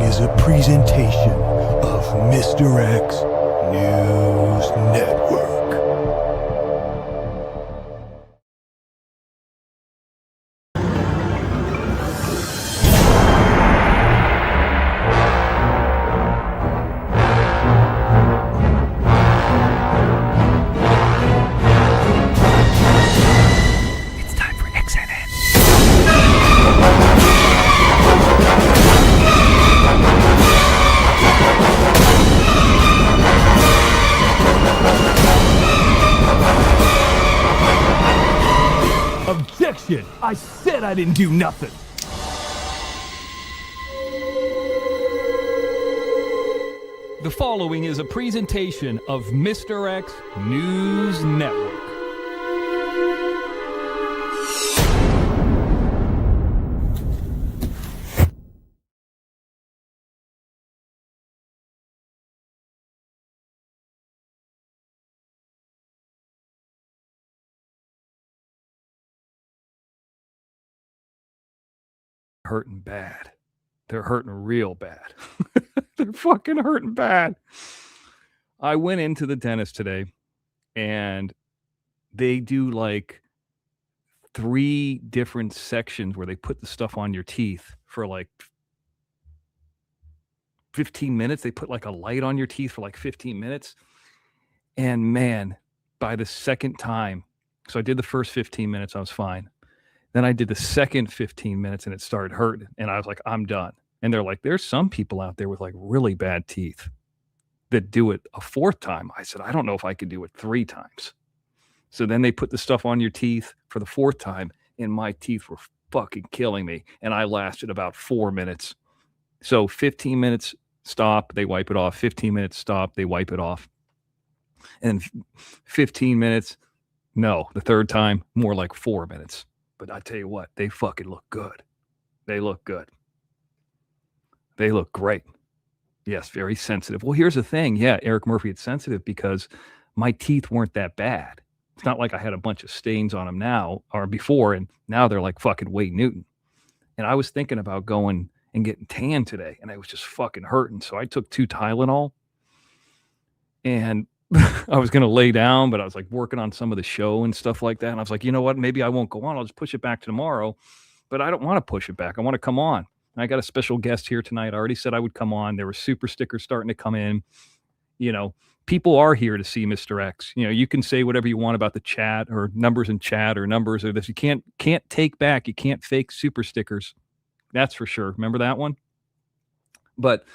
is a presentation of Mr. X News Network. Objection! I said I didn't do nothing! The following is a presentation of Mr. X News Network. Hurting bad. They're hurting real bad. They're fucking hurting bad. I went into the dentist today and they do like 3 different sections where they put the stuff on your teeth for like 15 minutes. They put like a light on your teeth for like 15 minutes. And man, by the second time, so I did the first 15 minutes, I was fine. Then I did the second 15 minutes and it started hurting. And I was like, I'm done. And they're like, there's some people out there with like really bad teeth that do it a 4th time. I said, I don't know if I could do it 3 times. So then they put the stuff on your teeth for the 4th time and my teeth were fucking killing me. And I lasted about 4 minutes. So 15 minutes, stop, they wipe it off. 15 minutes, stop, they wipe it off. And 15 minutes, no, the 3rd time, more like 4 minutes. But I tell you what, they fucking look good. They look good. They look great. Yes, very sensitive. Well, here's the thing. Yeah, Eric Murphy, it's sensitive because my teeth weren't that bad. It's not like I had a bunch of stains on them now or before, and now they're like fucking Wade Newton. And I was thinking about going and getting tan today, and I was just fucking hurting. So I took 2 Tylenol, and I was going to lay down, but I was like working on some of the show and stuff like that. And I was like, you know what? Maybe I won't go on. I'll just push it back to tomorrow. But I don't want to push it back. I want to come on. And I got a special guest here tonight. I already said I would come on. There were super stickers starting to come in. You know, people are here to see Mr. X. You know, you can say whatever you want about the chat or numbers in chat or numbers or this. You can't take back. You can't fake super stickers. That's for sure. Remember that one? But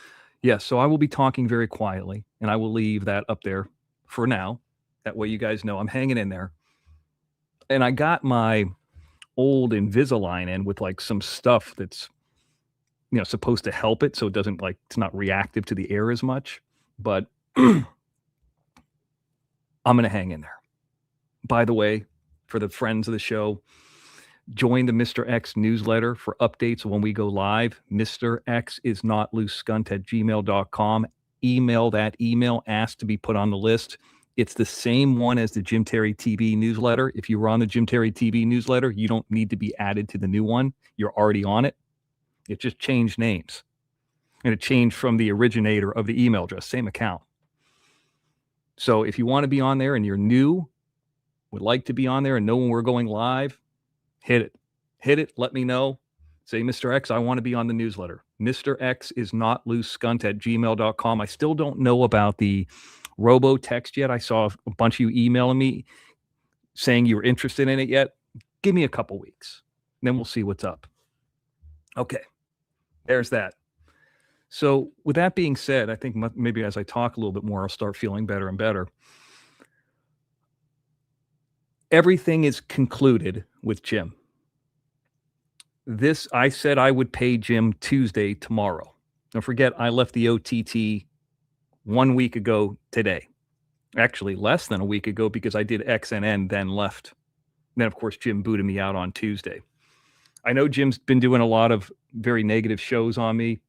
yeah, so I will be talking very quietly and I will leave that up there for now. That way you guys know I'm hanging in there. And I got my old Invisalign in with like some stuff that's, you know, supposed to help it so it doesn't like, it's not reactive to the air as much. But I'm going to hang in there. By the way, for the friends of the show, join the Mr. X newsletter for updates when we go live. Mr. X is not loosescunt@gmail.com. Email that email, ask to be put on the list. It's the same one as the Jim Terry TV newsletter. If you were on the Jim Terry TV newsletter, you don't need to be added to the new one. You're already on it. It just changed names. And it changed from the originator of the email address, same account. So if you want to be on there and you're new, would like to be on there and know when we're going live, hit it. Hit it. Let me know. Say, Mr. X, I want to be on the newsletter. Mr. X is not loosescunt@gmail.com. I still don't know about the robo text yet. I saw a bunch of you emailing me saying you were interested in it yet. Give me a couple weeks. Then we'll see what's up. Okay. There's that. So with that being said, I think maybe as I talk a little bit more, I'll start feeling better and better. Everything is concluded with Jim. This, I said I would pay Jim Tuesday tomorrow. Don't forget, I left the OTT 1 week ago today. Actually, less than a week ago because I did XNN, then left. Then, of course, Jim booted me out on Tuesday. I know Jim's been doing a lot of very negative shows on me.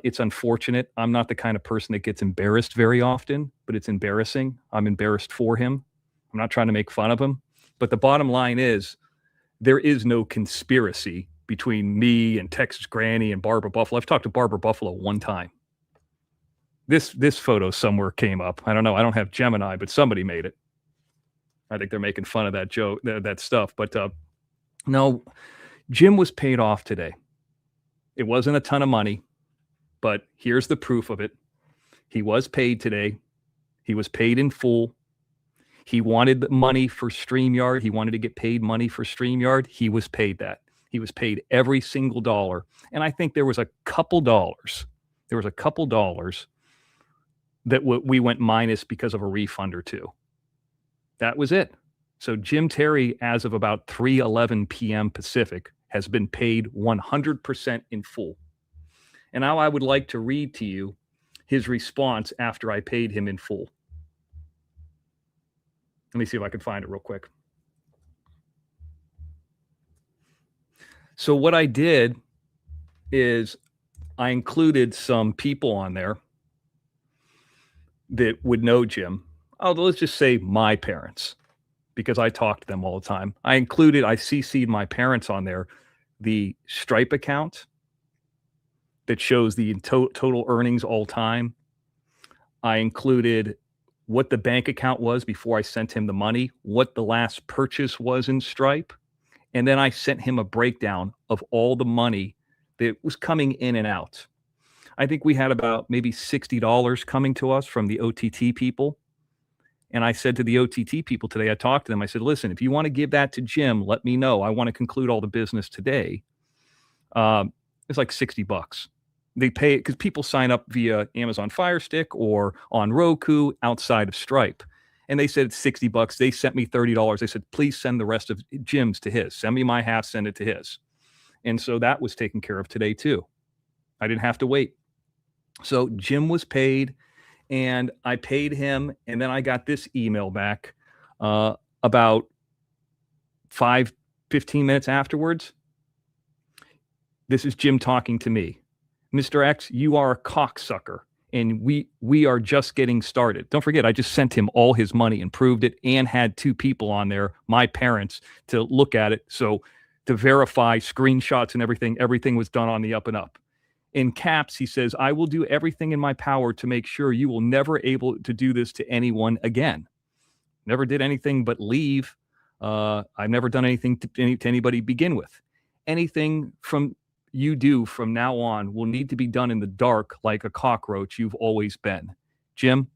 It's unfortunate. I'm not the kind of person that gets embarrassed very often, but it's embarrassing. I'm embarrassed for him. I'm not trying to make fun of him. But the bottom line is, there is no conspiracy between me and Texas Granny and Barbara Buffalo. I've talked to Barbara Buffalo one time. This photo somewhere came up. I don't know. I don't have Gemini, but somebody made it. I think they're making fun of that joke, that stuff. But no, Jim was paid off today. It wasn't a ton of money, but here's the proof of it. He was paid today. He was paid in full. He wanted the money for StreamYard. He wanted to get paid money for StreamYard. He was paid that. He was paid every single dollar. And I think there was a couple dollars. There was a couple dollars that we went minus because of a refund or two. That was it. So Jim Terry, as of about 3:11 p.m. Pacific, has been paid 100% in full. And now I would like to read to you his response after I paid him in full. Let me see if I can find it real quick. So what I did is I included some people on there that would know Jim. Oh, let's just say my parents, because I talk to them all the time. I CC'd my parents on there, the Stripe account that shows the total earnings all time. I included what the bank account was before I sent him the money, what the last purchase was in Stripe, and then I sent him a breakdown of all the money that was coming in and out. I think we had about maybe $60 coming to us from the OTT people. And I said to the OTT people today, I talked to them, I said, listen, if you want to give that to Jim, let me know. I want to conclude all the business today. It's like $60. They pay it because people sign up via Amazon Fire Stick or on Roku outside of Stripe. And they said it's $60. They sent me $30. They said, please send the rest of Jim's to his. Send me my half, send it to his. And so that was taken care of today too. I didn't have to wait. So Jim was paid and I paid him. And then I got this email back about 15 minutes afterwards. This is Jim talking to me. Mr. X, you are a cocksucker, and we are just getting started. Don't forget, I just sent him all his money and proved it and had two people on there, my parents, to look at it. So to verify screenshots and everything was done on the up and up. In caps, he says, I will do everything in my power to make sure you will never able to do this to anyone again. Never did anything but leave. I've never done anything to anybody to begin with. Anything from you do from now on will need to be done in the dark like a cockroach you've always been. Jim,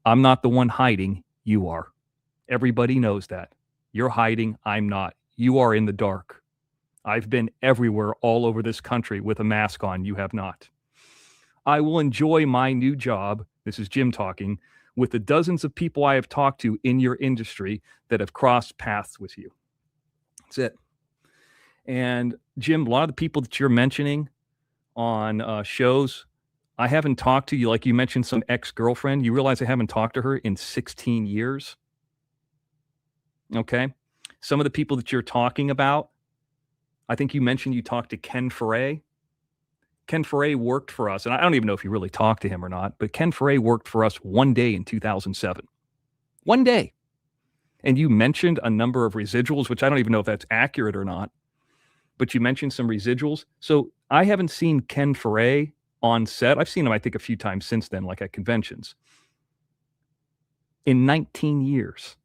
I'm not the one hiding. You are. Everybody knows that. You're hiding. I'm not. You are in the dark. I've been everywhere all over this country with a mask on. You have not. I will enjoy my new job. This is Jim talking with the dozens of people I have talked to in your industry that have crossed paths with you. That's it. And Jim, a lot of the people that you're mentioning on shows, I haven't talked to you. Like you mentioned some ex-girlfriend. You realize I haven't talked to her in 16 years. Okay. Some of the people that you're talking about, I think you mentioned you talked to Ken Foray. Ken Foray worked for us, and I don't even know if you really talked to him or not, but Ken Foray worked for us one day in 2007. One day. And you mentioned a number of residuals, which I don't even know if that's accurate or not, but you mentioned some residuals. So I haven't seen Ken Foray on set. I've seen him, I think, a few times since then, like at conventions. In 19 years.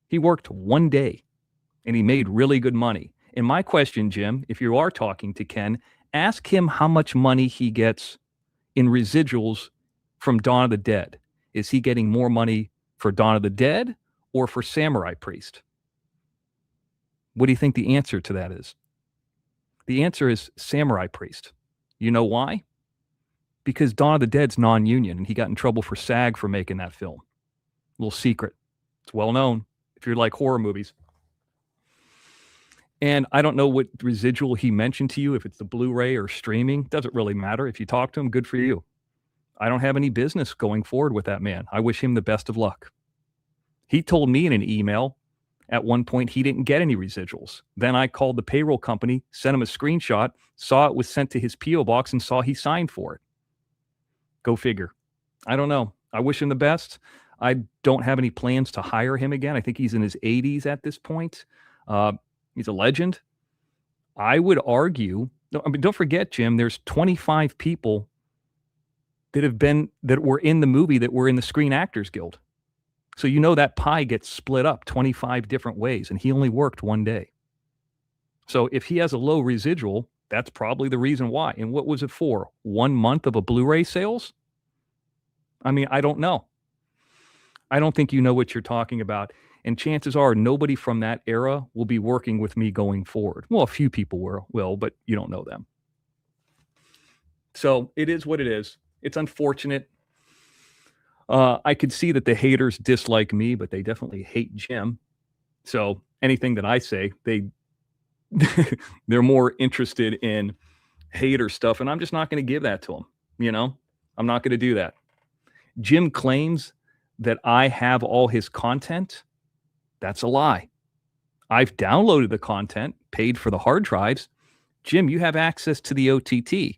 He worked one day, and he made really good money. And my question, Jim, if you are talking to Ken, ask him how much money he gets in residuals from Dawn of the Dead. Is he getting more money for Dawn of the Dead or for Samurai Priest? What do you think the answer to that is? The answer is Samurai Priest. You know why? Because Dawn of the Dead's non-union, and he got in trouble for SAG for making that film. Little secret. It's well known if you're like horror movies. And I don't know what residual he mentioned to you, if it's the Blu-ray or streaming. Doesn't really matter. If you talk to him, good for you. I don't have any business going forward with that man. I wish him the best of luck. He told me in an email at one point he didn't get any residuals. Then I called the payroll company, sent him a screenshot, saw it was sent to his P.O. box, and saw he signed for it. Go figure. I don't know. I wish him the best. I don't have any plans to hire him again. I think he's in his 80s at this point. He's a legend. I would argue, I mean, don't forget, Jim, there's 25 people that were in the movie that were in the Screen Actors Guild. So that pie gets split up 25 different ways, and he only worked one day. So if he has a low residual, that's probably the reason why. And what was it for? 1 month of a Blu-ray sales? I mean, I don't know. I don't think you know what you're talking about. And chances are nobody from that era will be working with me going forward. Well, a few people will, but you don't know them. So it is what it is. It's unfortunate. I could see that the haters dislike me, but they definitely hate Jim. So anything that I say, they're more interested in hater stuff, and I'm just not going to give that to them. I'm not going to do that. Jim claims that I have all his content. That's a lie. I've downloaded the content, paid for the hard drives. Jim, you have access to the OTT.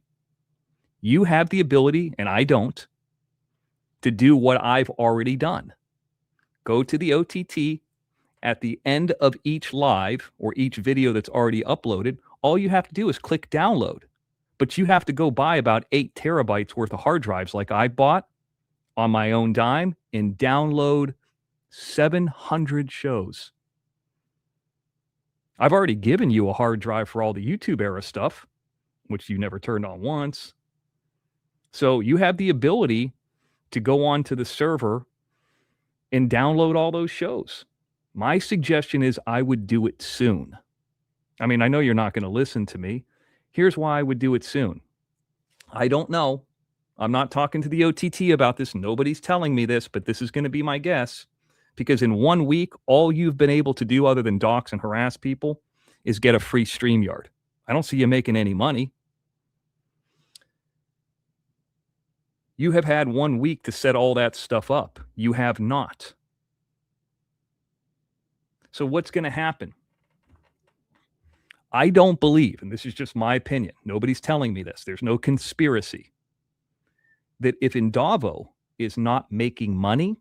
You have the ability, and I don't, to do what I've already done. Go to the OTT at the end of each live or each video that's already uploaded. All you have to do is click download. But you have to go buy about 8 terabytes worth of hard drives like I bought on my own dime and download 700 shows. I've already given you a hard drive for all the YouTube era stuff, which you never turned on once. So you have the ability to go on to the server and download all those shows. My suggestion is I would do it soon. I mean, I know you're not going to listen to me. Here's why I would do it soon. I don't know. I'm not talking to the OTT about this. Nobody's telling me this, but this is going to be my guess. Because in 1 week, all you've been able to do other than dox and harass people is get a free StreamYard. I don't see you making any money. You have had 1 week to set all that stuff up. You have not. So what's going to happen? I don't believe, and this is just my opinion, nobody's telling me this, there's no conspiracy, that if Indavo is not making money,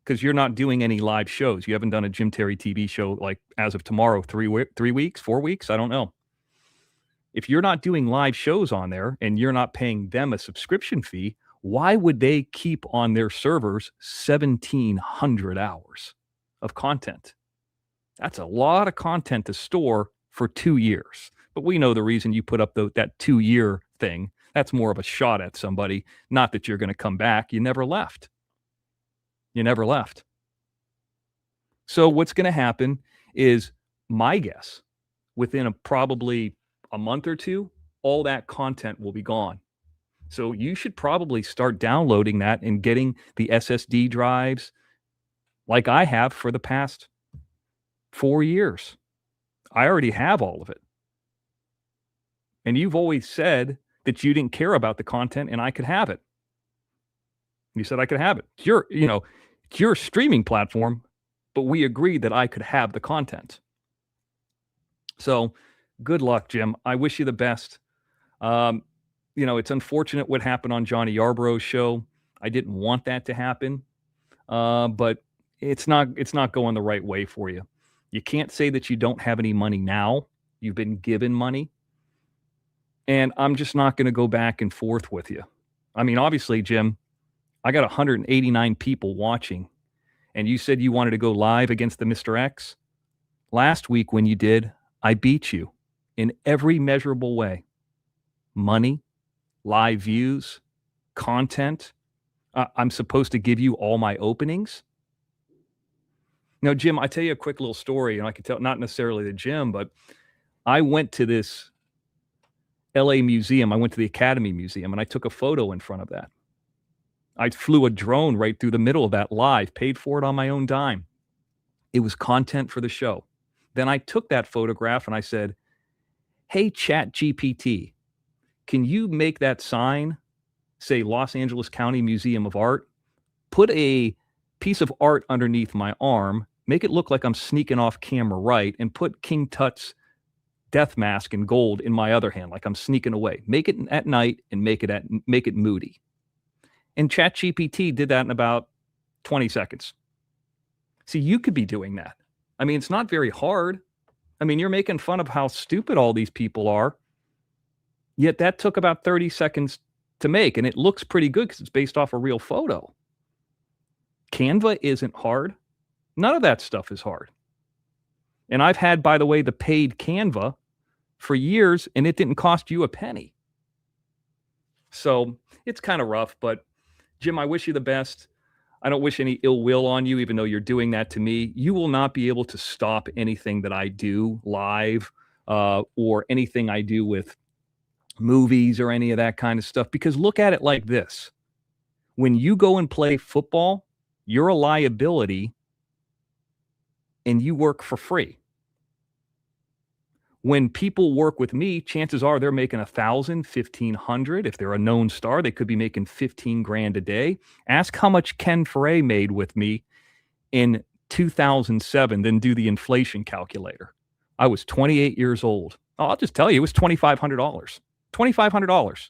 because you're not doing any live shows, you haven't done a Jim Terry TV show like as of tomorrow, 3 weeks, 4 weeks, I don't know. If you're not doing live shows on there and you're not paying them a subscription fee, why would they keep on their servers 1,700 hours of content? That's a lot of content to store for 2 years. But we know the reason you put up that 2-year thing. That's more of a shot at somebody, not that you're going to come back. You never left. You never left. So what's going to happen is, my guess, within probably a month or two, all that content will be gone. So you should probably start downloading that and getting the SSD drives like I have for the past 4 years. I already have all of it. And you've always said that you didn't care about the content and I could have it. You said I could have it. It's your streaming platform, but we agreed that I could have the content. So good luck, Jim. I wish you the best. It's unfortunate what happened on Johnny Yarborough's show. I didn't want that to happen, but it's not going the right way for you. You can't say that you don't have any money now. You've been given money. And I'm just not going to go back and forth with you. I mean, obviously, Jim, I got 189 people watching, and you said you wanted to go live against the Mr. X. Last week when you did, I beat you in every measurable way. Money, live views, content. I'm supposed to give you all my openings. Now, Jim, I tell you a quick little story, and I can tell, not necessarily the Jim, but I went to this LA museum. I went to the Academy Museum, and I took a photo in front of that. I flew a drone right through the middle of that live, paid for it on my own dime. It was content for the show. Then I took that photograph and I said, hey, ChatGPT, can you make that sign, say Los Angeles County Museum of Art, put a piece of art underneath my arm, make it look like I'm sneaking off camera right, and put King Tut's death mask in gold in my other hand, like I'm sneaking away. Make it at night and make it moody. And ChatGPT did that in about 20 seconds. See, you could be doing that. I mean, it's not very hard. I mean, you're making fun of how stupid all these people are. Yet that took about 30 seconds to make, and it looks pretty good because it's based off a real photo. Canva isn't hard. None of that stuff is hard. And I've had, by the way, the paid Canva for years, and it didn't cost you a penny. So it's kind of rough, but Jim, I wish you the best. I don't wish any ill will on you, even though you're doing that to me. You will not be able to stop anything that I do live or anything I do with movies or any of that kind of stuff, because look at it like this. When you go and play football, you're a liability and you work for free. When people work with me, chances are they're making 1,000, 1,500. If they're a known star, they could be making 15 grand a day. Ask how much Ken Foray made with me in 2007, then do the inflation calculator. I was 28 years old. Oh, I'll just tell you, it was $2,500. $2,500.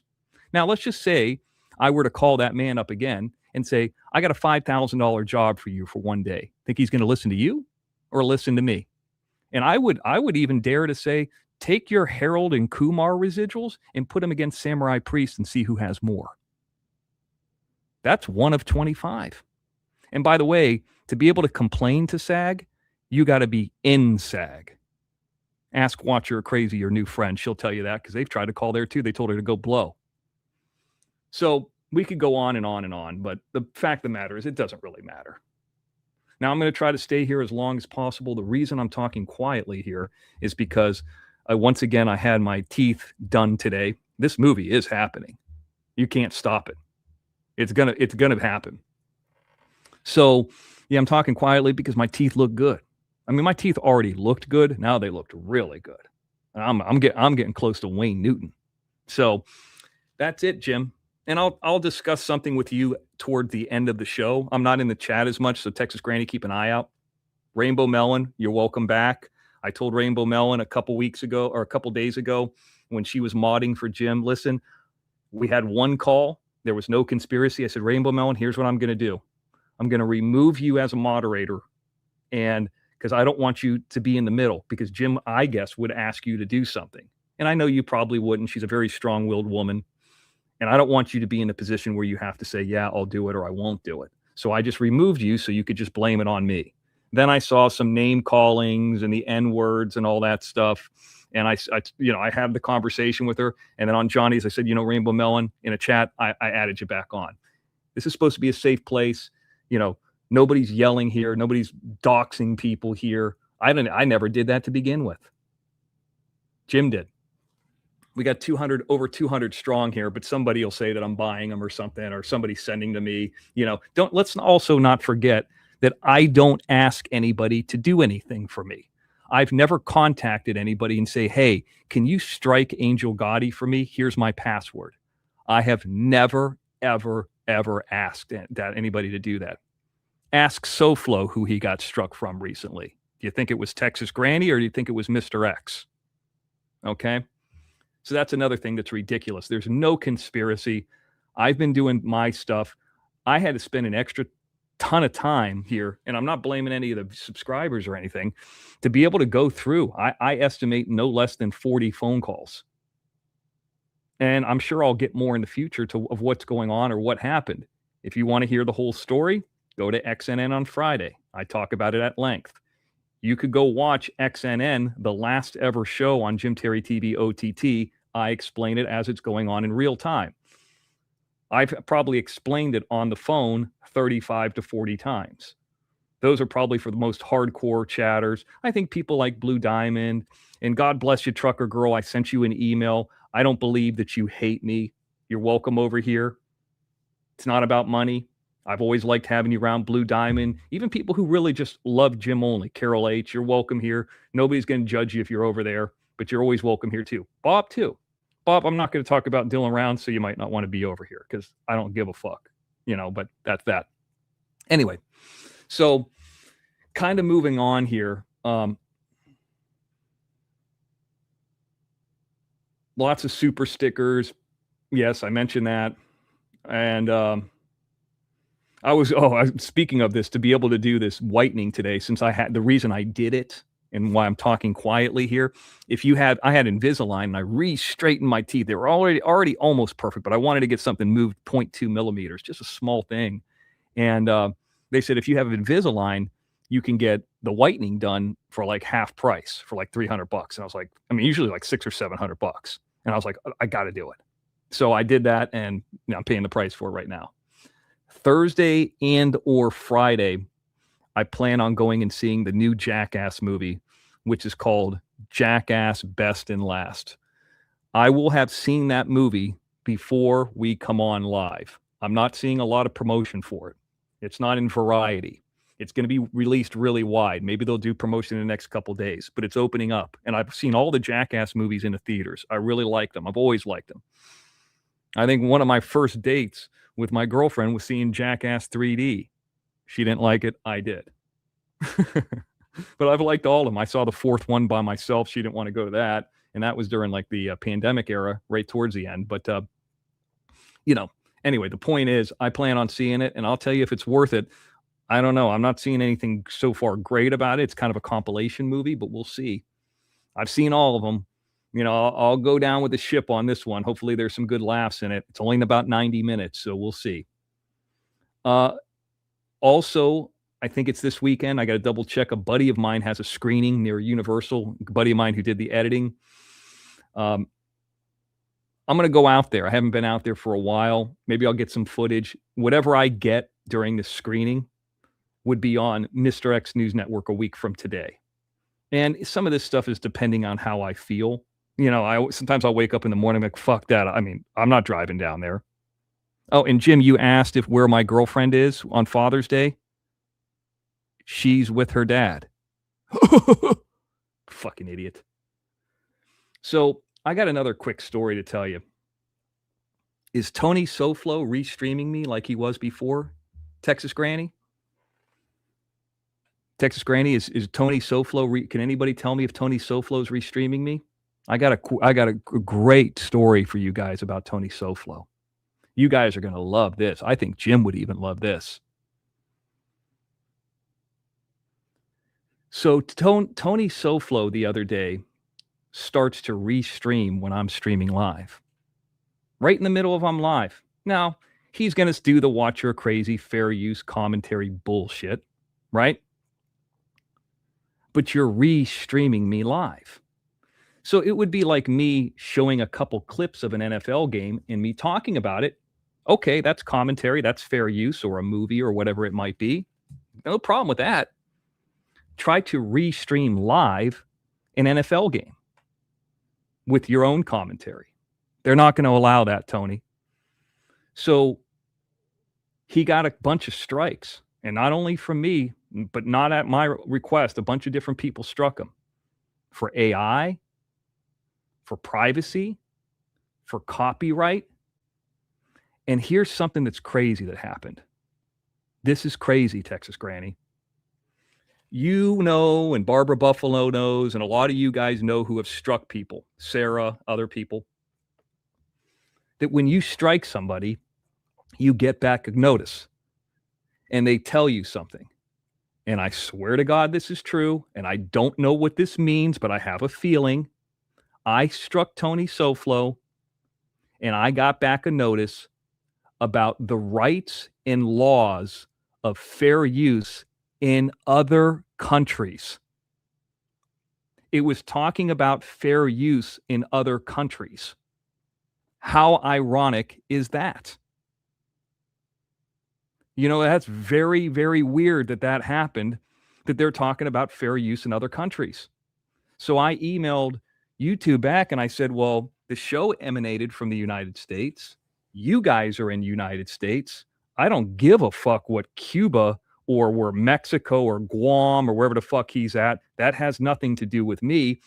Now, let's just say I were to call that man up again and say, I got a $5,000 job for you for one day. Think he's going to listen to you or listen to me? And I would even dare to say, take your Harold and Kumar residuals and put them against Samurai Priest and see who has more. That's one of 25. And by the way, to be able to complain to SAG, you got to be in SAG. Ask Watcher Crazy, your new friend. She'll tell you that because they've tried to call there too. They told her to go blow. So we could go on and on and on, but the fact of the matter is it doesn't really matter. Now, I'm going to try to stay here as long as possible. The reason I'm talking quietly here is because once again, I had my teeth done today. This movie is happening. You can't stop it. It's gonna happen. So yeah, I'm talking quietly because my teeth look good. I mean, my teeth already looked good. Now they looked really good. I'm getting close to Wayne Newton. So that's it, Jim. And I'll discuss something with you toward the end of the show. I'm not in the chat as much, so Texas Granny, keep an eye out. Rainbow Melon, you're welcome back. I told Rainbow Melon a couple days ago when she was modding for Jim, listen, we had one call. There was no conspiracy. I said, Rainbow Melon, here's what I'm going to do. I'm going to remove you as a moderator, and because I don't want you to be in the middle, because Jim, I guess, would ask you to do something. And I know you probably wouldn't. She's a very strong-willed woman. And I don't want you to be in a position where you have to say, yeah, I'll do it or I won't do it. So I just removed you so you could just blame it on me. Then I saw some name callings and the N words and all that stuff. And I had the conversation with her. And then on Johnny's, I said, Rainbow Melon, in a chat, I added you back on. This is supposed to be a safe place. Nobody's yelling here. Nobody's doxing people here. I never did that to begin with. Jim did. We got over 200 strong here, but somebody will say that I'm buying them or something, or somebody's sending to me. Let's also not forget that I don't ask anybody to do anything for me. I've never contacted anybody and say, hey, can you strike Angel Gotti for me? Here's my password. I have never, ever, ever asked anybody to do that. Ask SoFlo who he got struck from recently. Do you think it was Texas Granny or do you think it was Mr. X? Okay. So that's another thing that's ridiculous. There's no conspiracy. I've been doing my stuff. I had to spend an extra ton of time here, and I'm not blaming any of the subscribers or anything, to be able to go through. I estimate no less than 40 phone calls. And I'm sure I'll get more in the future of what's going on or what happened. If you want to hear the whole story, go to XNN on Friday. I talk about it at length. You could go watch XNN, the last ever show on Jim Terry TV OTT. I explain it as it's going on in real time. I've probably explained it on the phone 35 to 40 times. Those are probably for the most hardcore chatters. I think people like Blue Diamond, and God bless you, Trucker Girl. I sent you an email. I don't believe that you hate me. You're welcome over here. It's not about money. I've always liked having you around. Blue Diamond, even people who really just love Jim only. Carol H., you're welcome here. Nobody's going to judge you if you're over there, but you're always welcome here too. Bob too. Bob, I'm not going to talk about Dylan Round, so you might not want to be over here because I don't give a fuck, but that's that. Anyway, so kind of moving on here. Lots of super stickers. Yes, I mentioned that. And speaking of this, to be able to do this whitening today, since the reason I did it and why I'm talking quietly here. I had Invisalign and I re-straightened my teeth. They were already almost perfect, but I wanted to get something moved 0.2 millimeters, just a small thing. And they said, if you have Invisalign, you can get the whitening done for like half price for like $300. And I was like, I mean, usually like $600 or $700. And I was like, I got to do it. So I did that, and I'm paying the price for it right now. Thursday and or Friday, I plan on going and seeing the new Jackass movie, which is called Jackass Best and Last. I will have seen that movie before we come on live. I'm not seeing a lot of promotion for it. It's not in Variety. It's going to be released really wide. Maybe they'll do promotion in the next couple days, but it's opening up. And I've seen all the Jackass movies in the theaters. I really like them. I've always liked them. I think one of my first dates with my girlfriend was seeing Jackass 3D. She didn't like it. I did. But I've liked all of them. I saw the fourth one by myself. She didn't want to go to that. And that was during like the pandemic era, right towards the end. But, anyway, the point is I plan on seeing it, and I'll tell you if it's worth it. I don't know. I'm not seeing anything so far great about it. It's kind of a compilation movie, but we'll see. I've seen all of them. I'll go down with the ship on this one. Hopefully there's some good laughs in it. It's only in about 90 minutes, so we'll see. Also, I think it's this weekend. I got to double check. A buddy of mine has a screening near Universal. A buddy of mine who did the editing. I'm going to go out there. I haven't been out there for a while. Maybe I'll get some footage. Whatever I get during the screening would be on Mr. X News Network a week from today. And some of this stuff is depending on how I feel. Sometimes I'll wake up in the morning like, fuck that. I mean, I'm not driving down there. Oh, and Jim, you asked where my girlfriend is on Father's Day. She's with her dad. Fucking idiot. So I got another quick story to tell you. Is Tony Soflo restreaming me like he was before? Texas Granny? Texas Granny, is Tony Soflo? Can anybody tell me if Tony Soflo's restreaming me? I got a great story for you guys about Tony Soflo. You guys are going to love this. I think Jim would even love this. So Tony Soflo the other day starts to restream when I'm streaming live. Right in the middle of I'm live. Now, he's going to do the watch your crazy fair use commentary bullshit, right? But you're restreaming me live. So it would be like me showing a couple clips of an NFL game and me talking about it. Okay, that's commentary, that's fair use, or a movie or whatever it might be. No problem with that. Try to restream live an NFL game with your own commentary. They're not going to allow that, Tony. So he got a bunch of strikes, and not only from me, but not at my request. A bunch of different people struck him for AI, for privacy, for copyright. And here's something that's crazy that happened. This is crazy, Texas Granny. You know, and Barbara Buffalo knows, and a lot of you guys know who have struck people, Sarah, other people, that when you strike somebody, you get back a notice and they tell you something. And I swear to God, this is true. And I don't know what this means, but I have a feeling. I struck Tony Soflo and I got back a notice about the rights and laws of fair use in other countries. It was talking about fair use in other countries. How ironic is that? That's very, very weird that happened, that they're talking about fair use in other countries. So I emailed YouTube back and I said, well, the show emanated from the United States. You guys are in the United States. I don't give a fuck what Cuba or where Mexico or Guam or wherever the fuck he's at. That has nothing to do with me.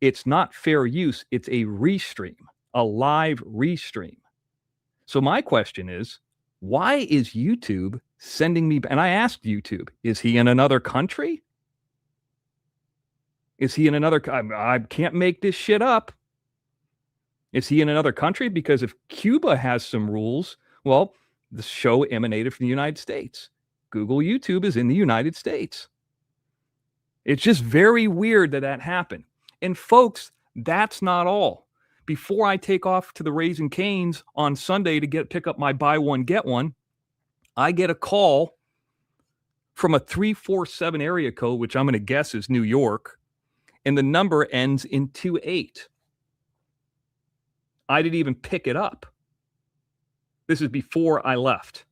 It's not fair use. It's a restream, a live restream. So my question is, why is YouTube sending me? And I asked YouTube, is he in another country? Is he in another? I can't make this shit up. Is he in another country? Because if Cuba has some rules, well, the show emanated from the United States. Google YouTube is in the United States. It's just very weird that happened. And folks, that's not all. Before I take off to the Raising Caines on Sunday to pick up my buy one, get one, I get a call from a 347 area code, which I'm going to guess is New York, and the number ends in 28. I didn't even pick it up. This is before I left.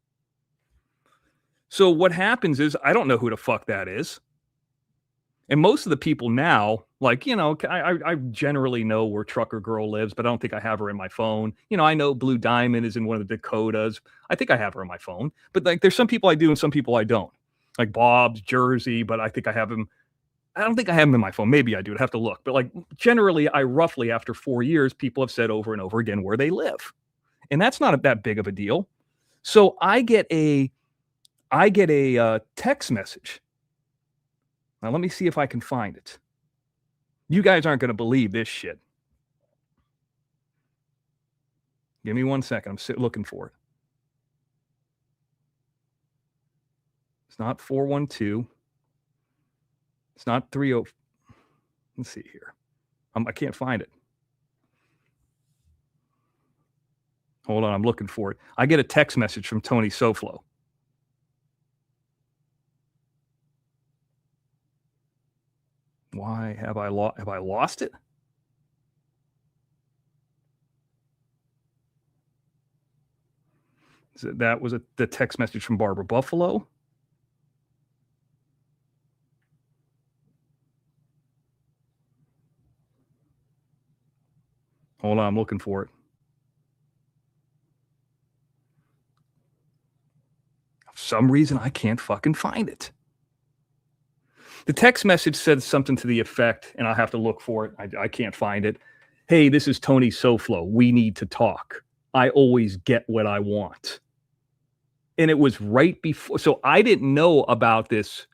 So what happens is I don't know who the fuck that is. And most of the people now, like, I generally know where Trucker Girl lives, but I don't think I have her in my phone. I know Blue Diamond is in one of the Dakotas. I think I have her in my phone. But like, there's some people I do and some people I don't. Like Bob's, Jersey, but I think I have him. I don't think I have him in my phone. Maybe I do. I'd have to look. But like, generally, I roughly, after 4 years, people have said over and over again where they live. And that's not that big of a deal. So I get a text message. Now, let me see if I can find it. You guys aren't going to believe this shit. Give me 1 second. I'm looking for it. It's not 412. It's not 30. Let's see here. I can't find it. Hold on. I'm looking for it. I get a text message from Tony Soflo. Why have I lost it? That was the text message from Barbara Buffalo. Hold on, I'm looking for it. For some reason, I can't fucking find it. The text message said something to the effect, and I'll have to look for it. I can't find it. Hey, this is Tony Soflo. We need to talk. I always get what I want. And it was right before. So I didn't know about this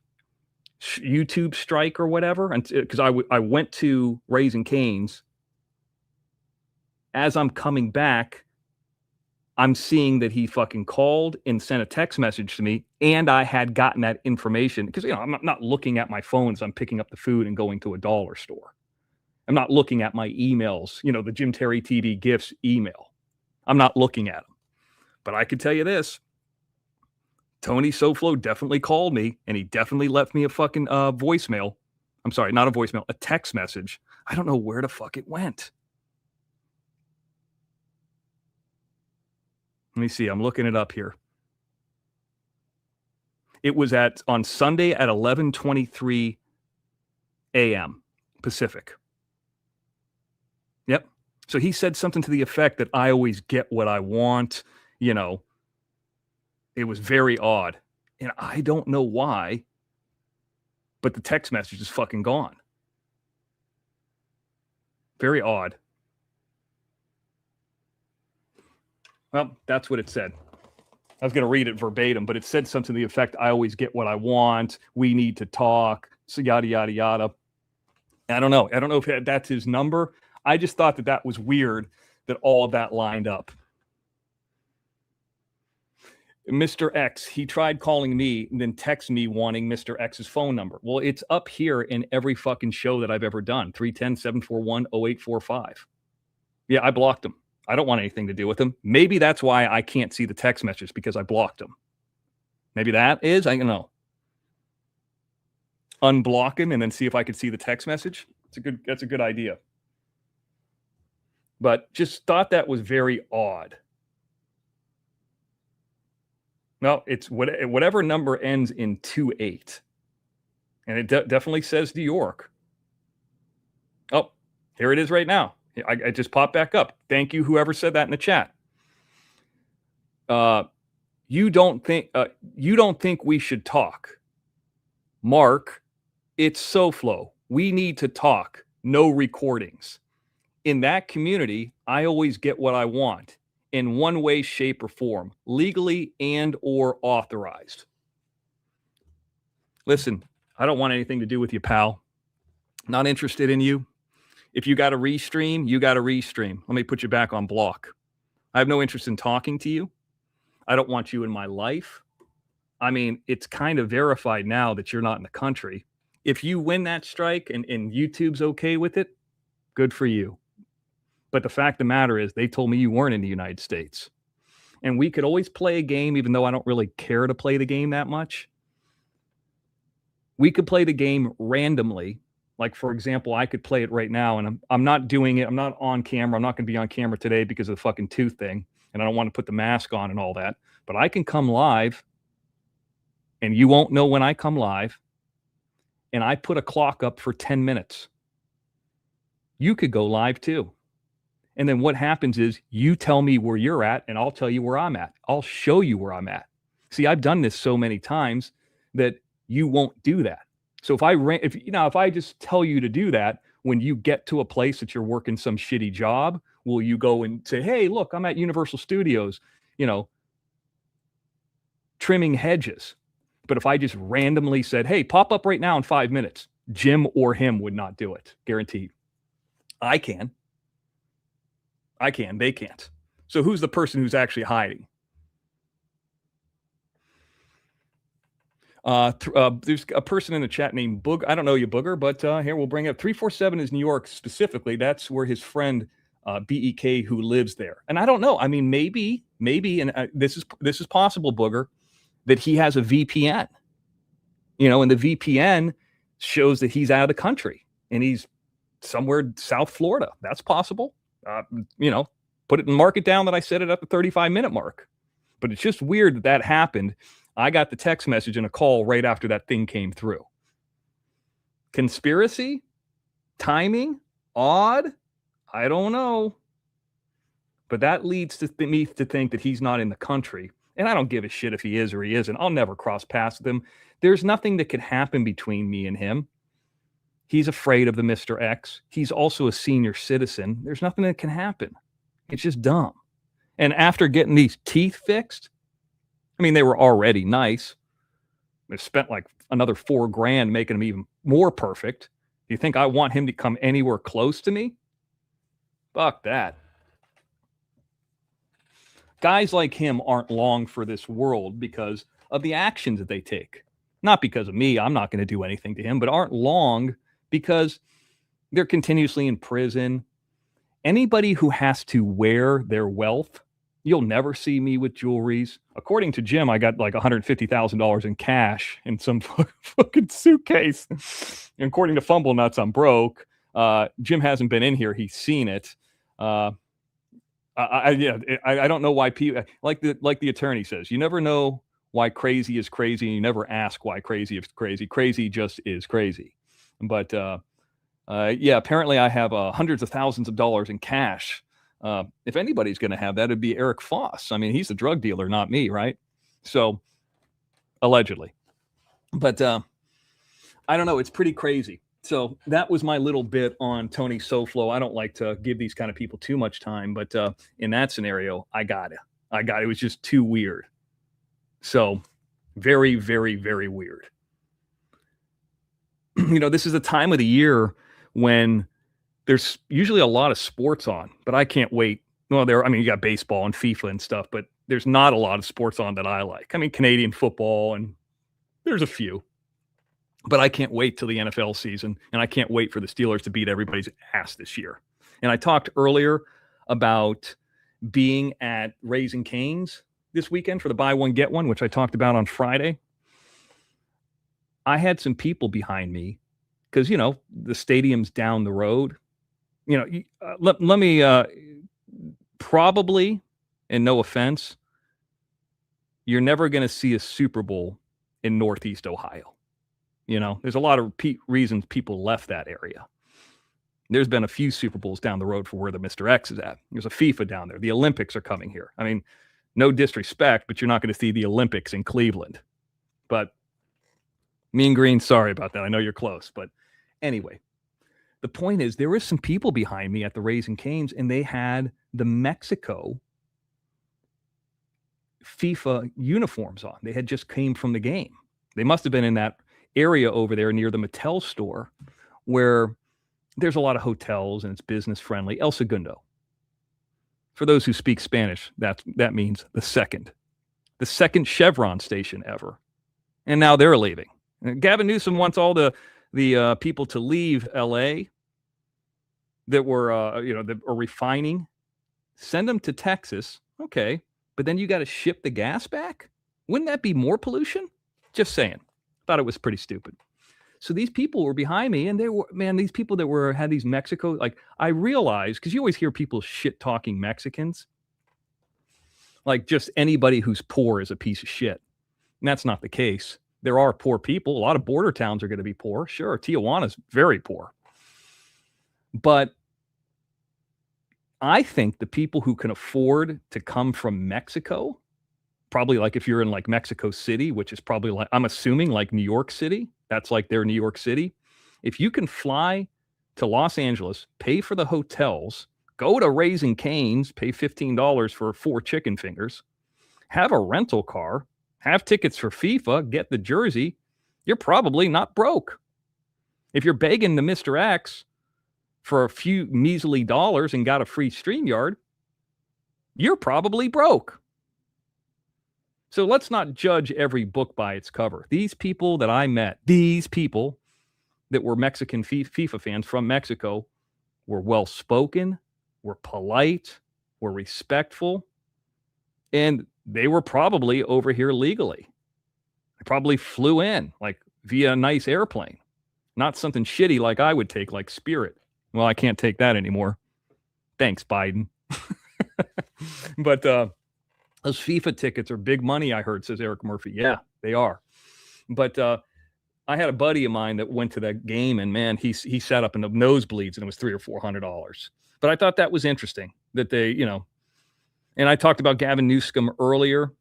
YouTube strike or whatever, because I went to Raising Caines. As I'm coming back, I'm seeing that he fucking called and sent a text message to me, and I had gotten that information because I'm not looking at my phone as I'm picking up the food and going to a dollar store. I'm not looking at my emails, the Jim Terry TV gifts email. I'm not looking at them. But I could tell you this: Tony Soflo definitely called me, and he definitely left me a fucking voicemail. I'm sorry, not a voicemail, a text message. I don't know where the fuck it went. Let me see. I'm looking it up here. It was on Sunday at 11:23 a.m. Pacific. Yep. So he said something to the effect that I always get what I want. It was very odd. And I don't know why, but the text message is fucking gone. Very odd. Well, that's what it said. I was going to read it verbatim, but it said something to the effect, I always get what I want. We need to talk. So yada, yada, yada. I don't know. I don't know if that's his number. I just thought that was weird that all of that lined up. Mr. X, he tried calling me and then text me wanting Mr. X's phone number. Well, it's up here in every fucking show that I've ever done. 310-741-0845. Yeah, I blocked him. I don't want anything to do with him. Maybe that's why I can't see the text messages, because I blocked him. Maybe that is, I don't know. Unblock him and then see if I could see the text message. That's a good idea. But just thought that was very odd. No, it's whatever number ends in 28. And it definitely says New York. Oh, here it is right now. I just popped back up. Thank you, whoever said that in the chat. You don't think we should talk, Mark? It's Soflo. We need to talk. No recordings. In that community, I always get what I want in one way, shape, or form, legally and or authorized. Listen, I don't want anything to do with you, pal. Not interested in you. If you got to restream, you got to restream. Let me put you back on block. I have no interest in talking to you. I don't want you in my life. I mean, it's kind of verified now that you're not in the country. if you win that strike and YouTube's okay with it, good for you. But the fact of the matter is, they told me you weren't in the United States. And we could always play a game, even though I don't really care to play the game that much. We could play the game randomly. Like, for example, I could play it right now, and I'm not doing it. I'm not on camera. I'm not going to be on camera today because of the fucking tooth thing, and I don't want to put the mask on and all that. But I can come live, and you won't know when I come live, and I put a clock up for 10 minutes. You could go live too. And then what happens is you tell me where you're at, and I'll tell you where I'm at. I'll show you where I'm at. See, I've done this so many times that you won't do that. So if I just tell you to do that, when you get to a place that you're working some shitty job, will you go and say, hey, look, I'm at Universal Studios, trimming hedges. But if I just randomly said, hey, pop up right now in 5 minutes, Jim or him would not do it. Guaranteed. I can. They can't. So who's the person who's actually hiding? There's a person in the chat named Boog. I don't know you, Booger, but here we'll bring it up. 347 is New York specifically. That's where his friend BEK who lives there. And I don't know. I mean, maybe, and this is possible, Booger, that he has a VPN. And the VPN shows that he's out of the country and he's somewhere South Florida. That's possible. Put it and mark it down that I set it at the 35-minute mark. But it's just weird that happened. I got the text message and a call right after that thing came through. Conspiracy? Timing? Odd? I don't know. But that leads to me to think that he's not in the country. And I don't give a shit if he is or he isn't. I'll never cross paths with him. There's nothing that could happen between me and him. He's afraid of the Mr. X. He's also a senior citizen. There's nothing that can happen. It's just dumb. And after getting these teeth fixed, I mean, they were already nice. They spent like another $4,000 making them even more perfect. Do you think I want him to come anywhere close to me? Fuck that. Guys like him aren't long for this world because of the actions that they take. Not because of me. I'm not going to do anything to him, but aren't long because they're continuously in prison. Anybody who has to wear their wealth, you'll never see me with jewelries. According to Jim, I got like $150,000 in cash in some fucking suitcase. And according to Fumble Nuts, I'm broke. Jim hasn't been in here. He's seen it. I don't know why people, like the attorney says, you never know why crazy is crazy. And you never ask why crazy is crazy. Crazy just is crazy. But apparently I have hundreds of thousands of dollars in cash. If anybody's going to have that, it'd be Eric Foss. I mean, he's the drug dealer, not me, right? So, allegedly. But I don't know. It's pretty crazy. So that was my little bit on Tony Soflo. I don't like to give these kind of people too much time, but in that scenario, I got it. It was just too weird. So very, very, very weird. This is the time of the year when there's usually a lot of sports on, but I can't wait. Well, you got baseball and FIFA and stuff, but there's not a lot of sports on that I like. I mean, Canadian football, and there's a few, but I can't wait till the NFL season, and I can't wait for the Steelers to beat everybody's ass this year. And I talked earlier about being at Raising Caines this weekend for the buy one, get one, which I talked about on Friday. I had some people behind me because, the stadium's down the road. Let me probably, and no offense, you're never going to see a Super Bowl in Northeast Ohio. There's a lot of reasons people left that area. There's been a few Super Bowls down the road for where the Mr. X is at. There's a FIFA down there. The Olympics are coming here. I mean, no disrespect, but you're not going to see the Olympics in Cleveland. But Mean Green, sorry about that. I know you're close. But anyway, the point is there were some people behind me at the Raising Canes, and they had the Mexico FIFA uniforms on. They had just came from the game. They must have been in that area over there near the Mattel store where there's a lot of hotels and it's business friendly. El Segundo. For those who speak Spanish, that means the second Chevron station ever. And now they're leaving. Gavin Newsom wants all the the people to leave LA that were, that are refining, send them to Texas. Okay. But then you got to ship the gas back. Wouldn't that be more pollution? Just saying. Thought it was pretty stupid. So these people were behind me, and they were, man, these people that had these Mexico, like, I realized, because you always hear people shit talking Mexicans, like just anybody who's poor is a piece of shit. And that's not the case. There are poor people. A lot of border towns are going to be poor. Sure, Tijuana's very poor. But I think the people who can afford to come from Mexico, probably like if you're in like Mexico City, which is probably like, I'm assuming like New York City, that's like their New York City. If you can fly to Los Angeles, pay for the hotels, go to Raising Caines, pay $15 for 4 chicken fingers, have a rental car, have tickets for FIFA, get the jersey, you're probably not broke. If you're begging the Mr. X for a few measly dollars and got a free StreamYard, you're probably broke. So let's not judge every book by its cover. These people that I met, these people that were Mexican FIFA fans from Mexico, were well-spoken, were polite, were respectful, and they were probably over here legally. They probably flew in like via a nice airplane, not something shitty like I would take, like Spirit. Well, I can't take that anymore. Thanks, Biden. But those FIFA tickets are big money, I heard, says Eric Murphy. Yeah, they are. But I had a buddy of mine that went to that game, and man, he sat up in the nosebleeds, and it was $300 or $400. But I thought that was interesting that they, and I talked about Gavin Newsom earlier.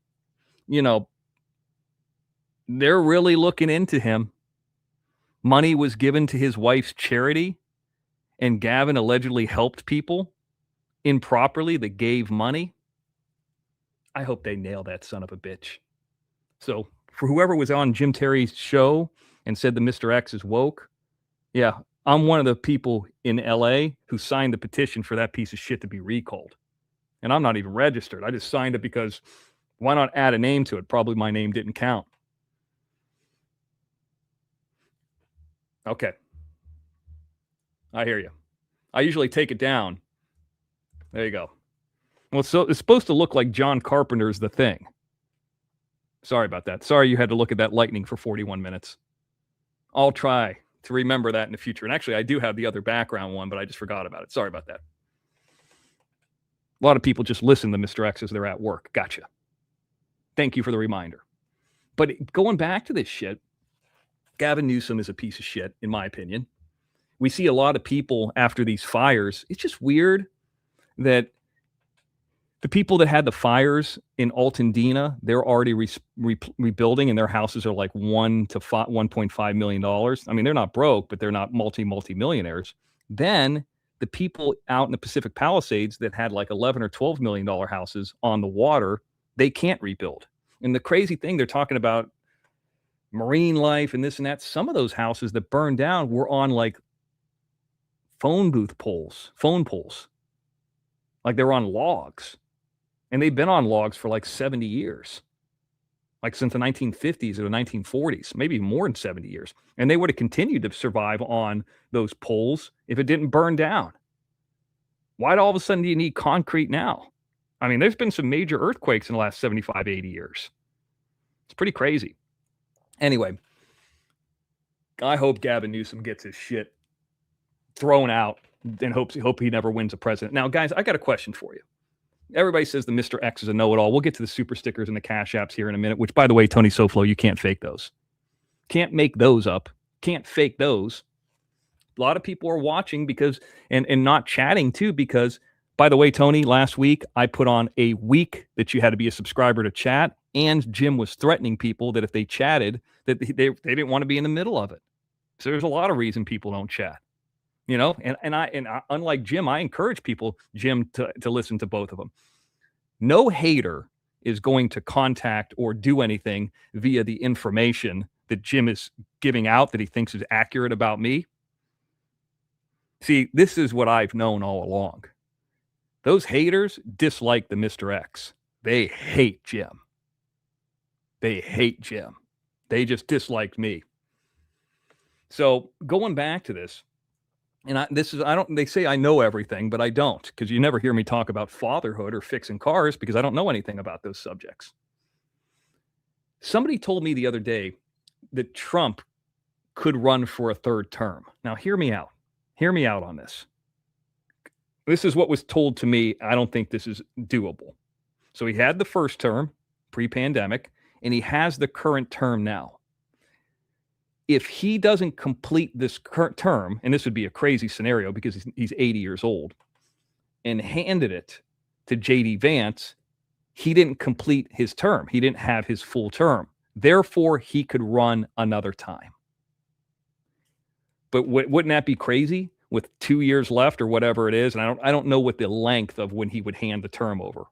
They're really looking into him. Money was given to his wife's charity, and Gavin allegedly helped people improperly that gave money. I hope they nail that son of a bitch. So for whoever was on Jim Terry's show and said the Mr. X is woke, yeah, I'm one of the people in LA who signed the petition for that piece of shit to be recalled. And I'm not even registered. I just signed it because why not add a name to it? Probably my name didn't count. Okay. I hear you. I usually take it down. There you go. Well, so it's supposed to look like John Carpenter's The Thing. Sorry about that. Sorry you had to look at that lightning for 41 minutes. I'll try to remember that in the future. And actually, I do have the other background one, but I just forgot about it. Sorry about that. A lot of people just listen to Mr. X as they're at work. Gotcha. Thank you for the reminder. But going back to this shit, Gavin Newsom is a piece of shit, in my opinion. We see a lot of people after these fires. It's just weird that the people that had the fires in Altadena, they're already rebuilding, and their houses are like $1.5 million. I mean, they're not broke, but they're not multi-millionaires. Then the people out in the Pacific Palisades that had like $11 or $12 million houses on the water, they can't rebuild. And the crazy thing, they're talking about marine life and this and that. Some of those houses that burned down were on like phone poles. Like they were on logs. And they've been on logs for like 70 years, like since the 1950s or the 1940s, maybe more than 70 years. And they would have continued to survive on those poles if it didn't burn down. Why all of a sudden do you need concrete now? I mean, there's been some major earthquakes in the last 75, 80 years. It's pretty crazy. Anyway, I hope Gavin Newsom gets his shit thrown out and hope he never wins a president. Now, guys, I got a question for you. Everybody says the Mr. X is a know-it-all. We'll get to the super stickers and the cash apps here in a minute, which, by the way, Tony Soflo, you can't fake those. Can't make those up. Can't fake those. A lot of people are watching because, and not chatting too, because, by the way, Tony, last week I put on a week that you had to be a subscriber to chat, and Jim was threatening people that if they chatted, that they didn't want to be in the middle of it. So there's a lot of reason people don't chat. And I, unlike Jim, I encourage people, Jim, to listen to both of them. No hater is going to contact or do anything via the information that Jim is giving out that he thinks is accurate about me. See, this is what I've known all along. Those haters dislike the Mr. X. They hate Jim. They just disliked me. So going back to this, and they say I know everything, but I don't, because you never hear me talk about fatherhood or fixing cars because I don't know anything about those subjects. Somebody told me the other day that Trump could run for a third term. Now, hear me out. Hear me out on this. This is what was told to me. I don't think this is doable. So he had the first term pre-pandemic, and he has the current term now. If he doesn't complete this current term, and this would be a crazy scenario because he's 80 years old, and handed it to JD Vance, he didn't complete his term. He didn't have his full term. Therefore, he could run another time. But wouldn't that be crazy with 2 years left or whatever it is? And I don't know what the length of when he would hand the term over.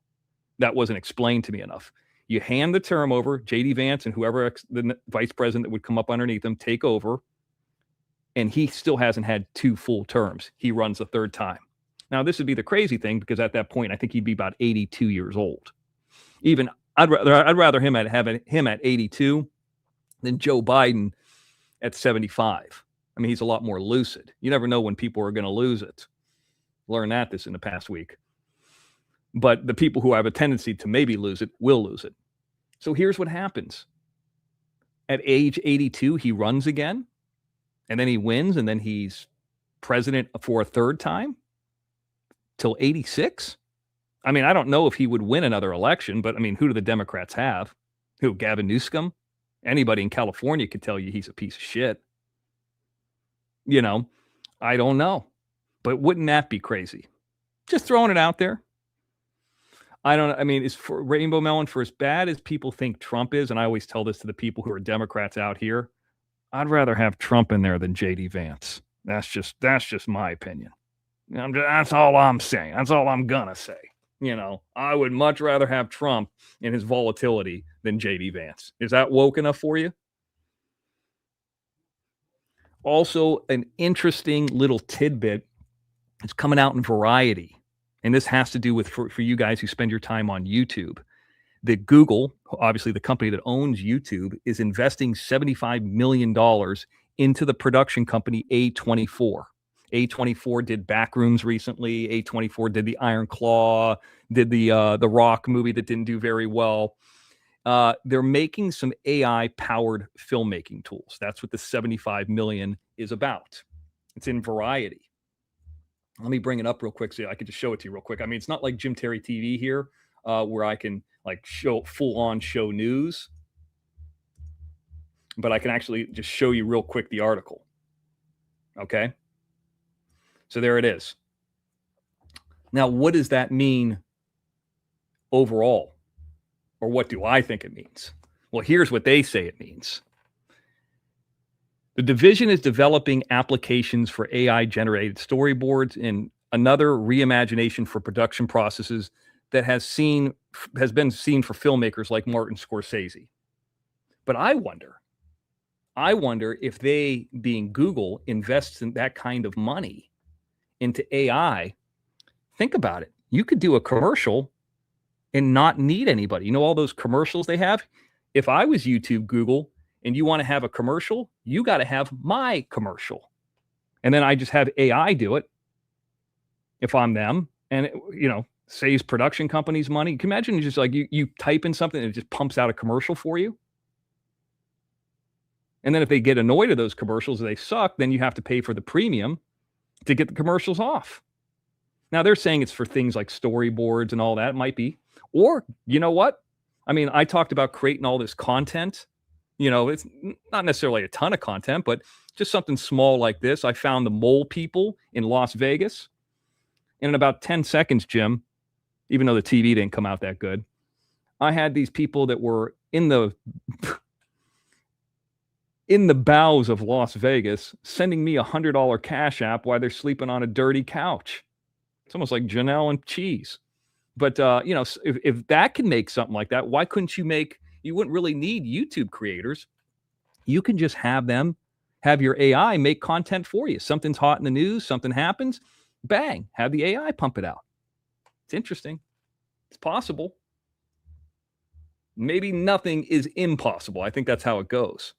That wasn't explained to me enough. You hand the term over, JD Vance and whoever the vice president that would come up underneath him take over, and he still hasn't had 2 full terms. He runs a third time. Now, this would be the crazy thing because at that point, I think he'd be about 82 years old. Even I'd rather him at 82 than Joe Biden at 75. I mean, he's a lot more lucid. You never know when people are going to lose it. Learned that this in the past week. But the people who have a tendency to maybe lose it will lose it. So here's what happens. At age 82, he runs again, and then he wins, and then he's president for a third time till 86. I mean, I don't know if he would win another election, but I mean, who do the Democrats have? Who, Gavin Newsom? Anybody in California could tell you he's a piece of shit. You know, I don't know. But wouldn't that be crazy? Just throwing it out there. I mean, is for Rainbow Melon, for as bad as people think Trump is, and I always tell this to the people who are Democrats out here, I'd rather have Trump in there than JD Vance. That's just my opinion. That's all I'm saying. That's all I'm gonna say. You know, I would much rather have Trump in his volatility than JD Vance. Is that woke enough for you? Also, an interesting little tidbit is coming out in Variety. And this has to do with, for you guys who spend your time on YouTube, that Google, obviously the company that owns YouTube, is investing $75 million into the production company A24. A24 did Backrooms recently. A24 did the Iron Claw, did the Rock movie that didn't do very well. They're making some AI-powered filmmaking tools. That's what the $75 million is about. It's in Variety. Let me bring it up real quick so I could just show it to you real quick. I mean, it's not like Jim Terry TV here, where I can like show full-on show news, but I can actually just show you real quick the article. Okay? So there it is. Now, what does that mean overall? Or what do I think it means? Well, here's what they say it means. The division is developing applications for AI-generated storyboards and another reimagination for production processes that has been seen for filmmakers like Martin Scorsese. But I wonder if they, being Google, invests in that kind of money into AI. Think about it. You could do a commercial and not need anybody. You know all those commercials they have? If I was YouTube, Google, and you want to have a commercial, you got to have my commercial. And then I just have AI do it if I'm them. And it, saves production companies money. Can you imagine just like you type in something and it just pumps out a commercial for you? And then if they get annoyed at those commercials, they suck, then you have to pay for the premium to get the commercials off. Now they're saying it's for things like storyboards and all that. It might be. Or, you know what? I mean, I talked about creating all this content. It's not necessarily a ton of content, but just something small like this. I found the mole people in Las Vegas. And in about 10 seconds, Jim, even though the TV didn't come out that good, I had these people that were in the bowels of Las Vegas sending me $100 Cash App while they're sleeping on a dirty couch. It's almost like Janelle and Cheese. But, if that can make something like that, why couldn't you wouldn't really need YouTube creators. You can just have your AI make content for you. Something's hot in the news, something happens, bang, have the AI pump it out. It's interesting. It's possible. Maybe nothing is impossible. I think that's how it goes.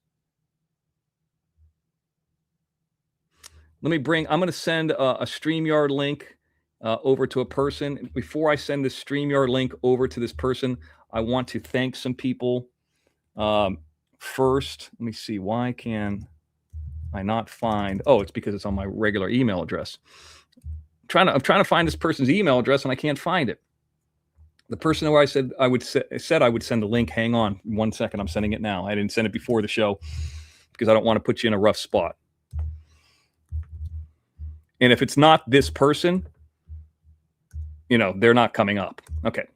I'm going to send a StreamYard link over to a person. Before I send this StreamYard link over to this person, I want to thank some people. First, let me see. Why can I not find? Oh, it's because it's on my regular email address. I'm trying to find this person's email address and I can't find it. The person who I said I would send the link. Hang on 1 second. I'm sending it now. I didn't send it before the show because I don't want to put you in a rough spot. And if it's not this person, they're not coming up. Okay.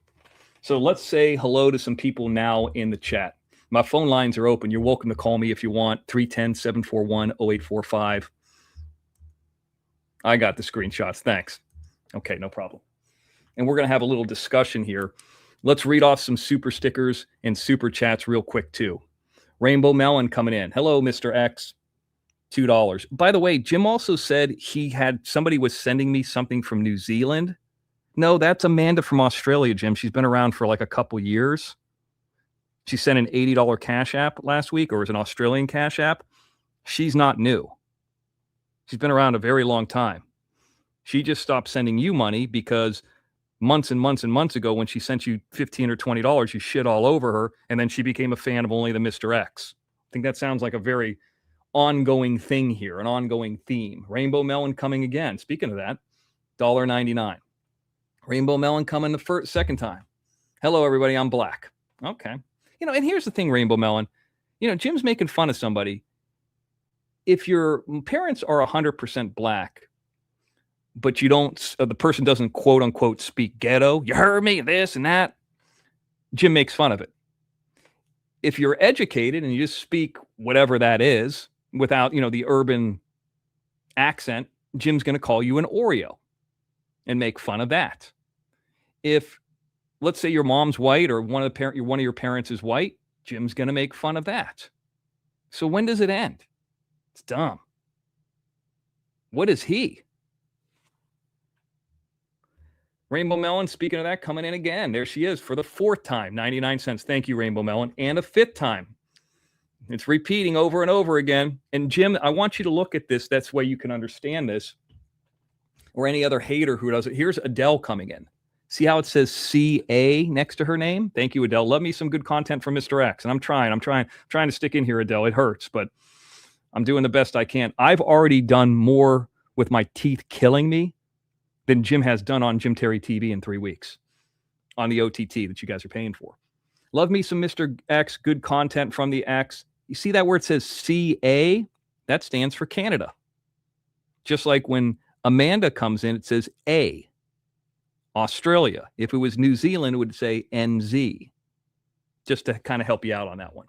So let's say hello to some people now in the chat. My phone lines are open. You're welcome to call me if you want. 310-741-0845. I got the screenshots. Thanks. Okay, no problem. And we're going to have a little discussion here. Let's read off some super stickers and super chats real quick, too. Rainbow Melon coming in. Hello, Mr. X. $2. By the way, Jim also said somebody was sending me something from New Zealand. No, that's Amanda from Australia, Jim. She's been around for like a couple years. She sent an $80 Cash App last week, or it was an Australian Cash App. She's not new. She's been around a very long time. She just stopped sending you money because months and months and months ago, when she sent you $15 or $20, you shit all over her, and then she became a fan of only the Mr. X. I think that sounds like a very ongoing thing here, an ongoing theme. Rainbow Melon coming again. Speaking of that, $1.99. Rainbow Melon coming the second time. Hello, everybody. I'm black. Okay. And here's the thing, Rainbow Melon. Jim's making fun of somebody. If your parents are 100% black, but the person doesn't quote unquote speak ghetto, you heard me, this and that, Jim makes fun of it. If you're educated and you just speak whatever that is without, the urban accent, Jim's going to call you an Oreo and make fun of that. If, let's say, your mom's white or one of your parents is white, Jim's going to make fun of that. So when does it end? It's dumb. What is he? Rainbow Melon, speaking of that, coming in again. There she is for the fourth time, 99 cents. Thank you, Rainbow Melon. And a fifth time. It's repeating over and over again. And Jim, I want you to look at this. That's why you can understand this. Or any other hater who does it. Here's Adele coming in. See how it says CA next to her name? Thank you, Adele. Love me some good content from Mr. X. And I'm trying to stick in here, Adele. It hurts, but I'm doing the best I can. I've already done more with my teeth killing me than Jim has done on Jim Terry TV in 3 weeks on the OTT that you guys are paying for. Love me some Mr. X, good content from the X. You see that where it says CA? That stands for Canada. Just like when Amanda comes in, it says A. Australia. If it was New Zealand, it would say NZ. Just to kind of help you out on that one.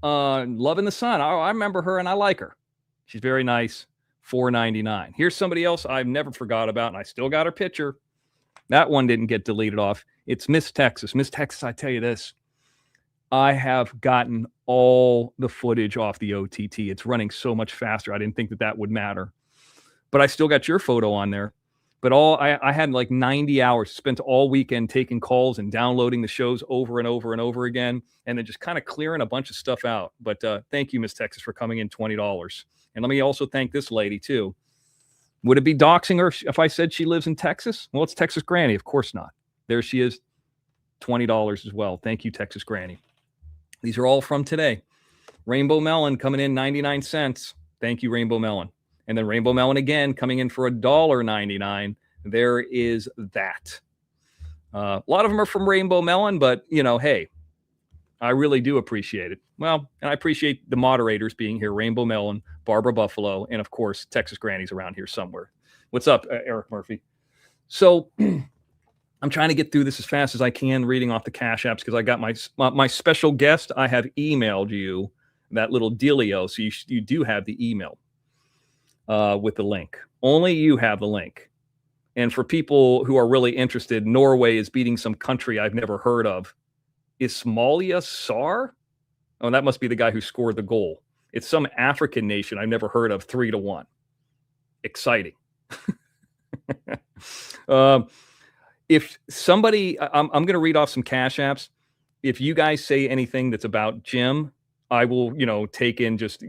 Loving the Sun. I remember her and I like her. She's very nice. $4.99. Here's somebody else I've never forgot about, and I still got her picture. That one didn't get deleted off. It's Miss Texas. Miss Texas, I tell you this. I have gotten all the footage off the OTT. It's running so much faster. I didn't think that would matter. But I still got your photo on there. But I had like 90 hours, spent all weekend taking calls and downloading the shows over and over and over again, and then just kind of clearing a bunch of stuff out. But thank you, Miss Texas, for coming in, $20. And let me also thank this lady, too. Would it be doxing her if I said she lives in Texas? Well, it's Texas Granny. Of course not. There she is, $20 as well. Thank you, Texas Granny. These are all from today. Rainbow Melon coming in 99 cents. Thank you, Rainbow Melon. And then Rainbow Melon again coming in for $1.99. There is that. A lot of them are from Rainbow Melon, but, hey, I really do appreciate it. Well, and I appreciate the moderators being here, Rainbow Melon, Barbara Buffalo, and, of course, Texas Granny's around here somewhere. What's up, Eric Murphy? So I'm trying to get through this as fast as I can, reading off the Cash Apps, because I got my special guest. I have emailed you that little dealio, so you do have the email. With the link. Only you have the link. And for people who are really interested, Norway is beating some country I've never heard of. Ismaila Sarr? Oh, that must be the guy who scored the goal. It's some African nation I've never heard of, 3-1. Exciting. If somebody, I'm going to read off some Cash Apps. If you guys say anything that's about Jim, I will, take in just,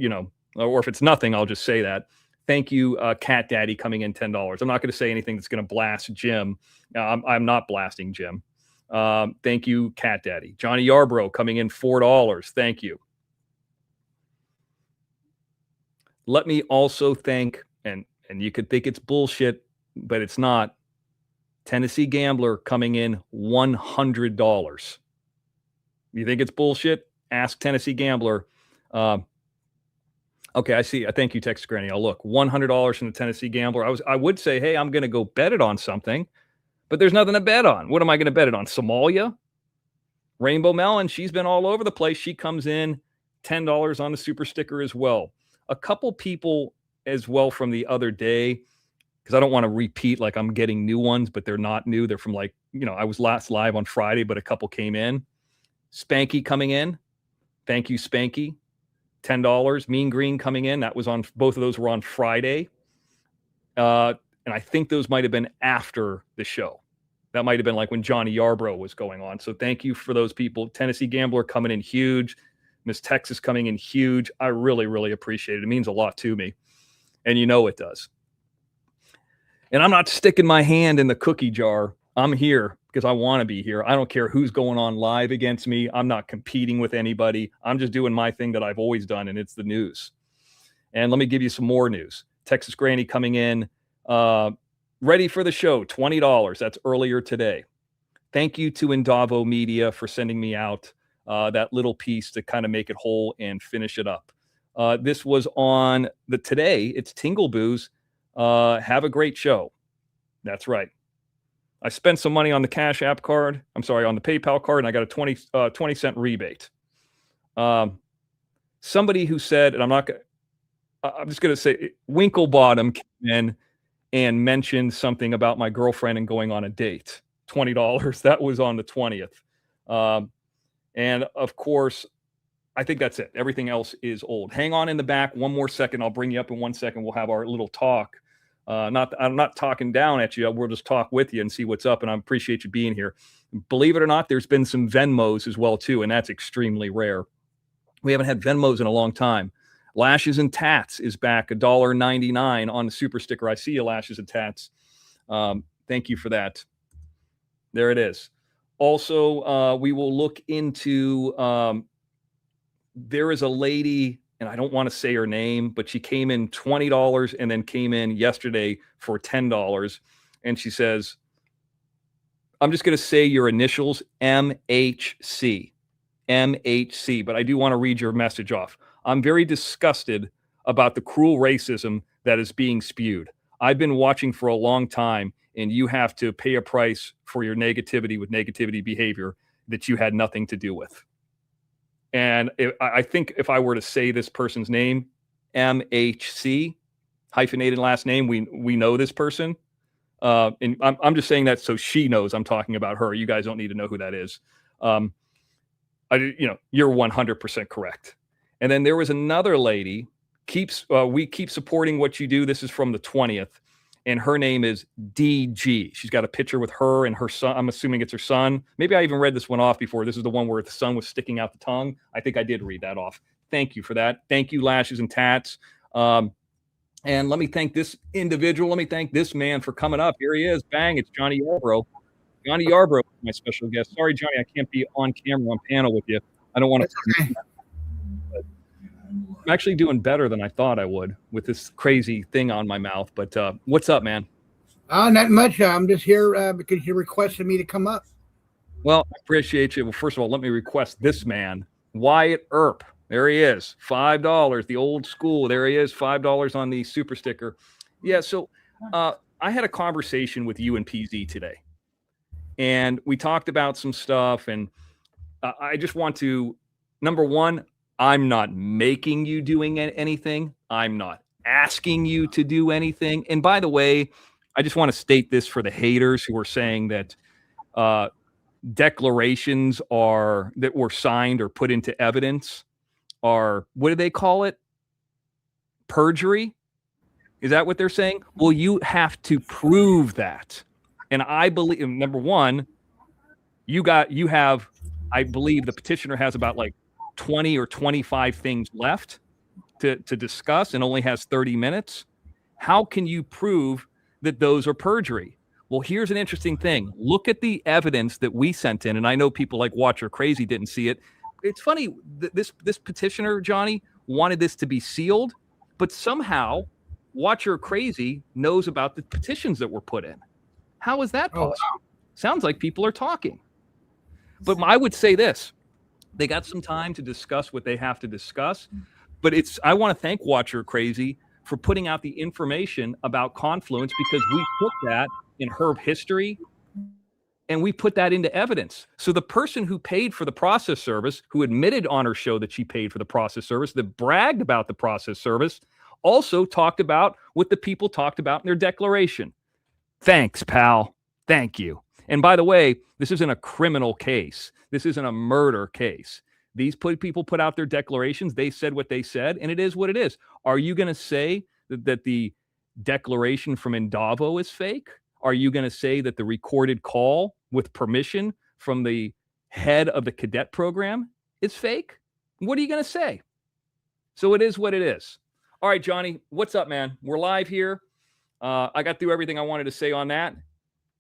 or if it's nothing, I'll just say that. Thank you, Cat Daddy, coming in $10. I'm not going to say anything that's going to blast Jim. I'm not blasting Jim. Thank you, Cat Daddy. Johnny Yarbrough coming in $4. Thank you. Let me also thank, and you could think it's bullshit, but it's not, Tennessee Gambler coming in $100. You think it's bullshit? Ask Tennessee Gambler. Okay, I see. Thank you, Texas Granny. I'll look. $100 from the Tennessee Gambler. I would say, hey, I'm going to go bet it on something, but there's nothing to bet on. What am I going to bet it on? Somalia? Rainbow Melon, she's been all over the place. She comes in $10 on the super sticker as well. A couple people as well from the other day, because I don't want to repeat like I'm getting new ones, but they're not new. They're from like, I was last live on Friday, but a couple came in. Spanky coming in. Thank you, Spanky. $10. Mean Green coming in. That was on, both of those were on Friday. And I think those might have been after the show. That might have been like when Johnny Yarbrough was going on. So thank you for those people. Tennessee Gambler coming in huge. Miss Texas coming in huge. I really, really appreciate it. It means a lot to me. And it does. And I'm not sticking my hand in the cookie jar. I'm here because I want to be here. I don't care who's going on live against me. I'm not competing with anybody. I'm just doing my thing that I've always done, and it's the news. And let me give you some more news. Texas Granny coming in, ready for the show, $20. That's earlier today. Thank you to Indavo Media for sending me out that little piece to kind of make it whole and finish it up. This was on today. It's Tingle Booze. Have a great show. That's right. I spent some money on the Cash App card. I'm sorry, on the PayPal card, and I got a 20-cent rebate. Somebody who said, and I'm just going to say, Winklebottom came in and mentioned something about my girlfriend and going on a date. $20. That was on the 20th. And of course, I think that's it. Everything else is old. Hang on in the back 1 more second. I'll bring you up in 1 second. We'll have our little talk. I'm not talking down at you. We'll just talk with you and see what's up. And I appreciate you being here. Believe it or not, there's been some Venmos as well too, and that's extremely rare. We haven't had Venmos in a long time. Lashes and Tats is back, $1.99 on the super sticker. I see you, Lashes and Tats. Thank you for that. There it is. Also, we will look into. There is a lady, and I don't want to say her name, but she came in $20 and then came in yesterday for $10. And she says, I'm just going to say your initials, MHC. MHC. But I do want to read your message off. I'm very disgusted about the cruel racism that is being spewed. I've been watching for a long time, and you have to pay a price for your negativity with negativity behavior that you had nothing to do with. And I think if I were to say this person's name, MHC, hyphenated last name, we know this person. And I'm just saying that so she knows I'm talking about her. You guys don't need to know who that is. You're 100% correct. And then there was another lady, we keep supporting what you do. This is from the 20th. And her name is DG. She's got a picture with her and her son. I'm assuming it's her son. Maybe I even read this one off before. This is the one where the son was sticking out the tongue. I think I did read that off. Thank you for that. Thank you, Lashes and Tats. And let me thank this individual. Let me thank this man for coming up. Here he is. Bang. It's Johnny Yarbrough. Johnny Yarbrough, my special guest. Sorry, Johnny, I can't be on camera on panel with you. I don't want to. Okay. I'm actually doing better than I thought I would with this crazy thing on my mouth. But what's up, man? Not much. I'm just here because you requested me to come up. Well, I appreciate you. Well, first of all, let me request this man, Wyatt Earp. There he is, $5, the old school. There he is, $5 on the super sticker. Yeah, so I had a conversation with you and PZ today, and we talked about some stuff, and I just want to, number one, I'm not making you doing anything. I'm not asking you to do anything. And by the way, I just want to state this for the haters who are saying that declarations that were signed or put into evidence are, what do they call it? Perjury? Is that what they're saying? Well, you have to prove that. And I believe, number one, I believe the petitioner has about like 20 or 25 things left to discuss and only has 30 minutes. How can you prove that those are perjury? Well, here's an interesting thing. Look at the evidence that we sent in, and I know people like Watcher Crazy didn't see it. It's funny, this petitioner, Johnny, wanted this to be sealed, but somehow Watcher Crazy knows about the petitions that were put in. How is that possible? wow. Sounds like people are talking. But I would say this. They got some time to discuss what they have to discuss, but I want to thank Watcher Crazy for putting out the information about Confluence, because we put that in Herb history and we put that into evidence. So the person who paid for the process service, who admitted on her show that she paid for the process service, that bragged about the process service, also talked about what the people talked about in their declaration. Thanks, pal. Thank you. And by the way, this isn't a criminal case. This isn't a murder case. These people put out their declarations. They said what they said, and it is what it is. Are you going to say that the declaration from Indavo is fake? Are you going to say that the recorded call with permission from the head of the cadet program is fake? What are you going to say? So it is what it is. All right, Johnny, what's up, man? We're live here. I got through everything I wanted to say on that.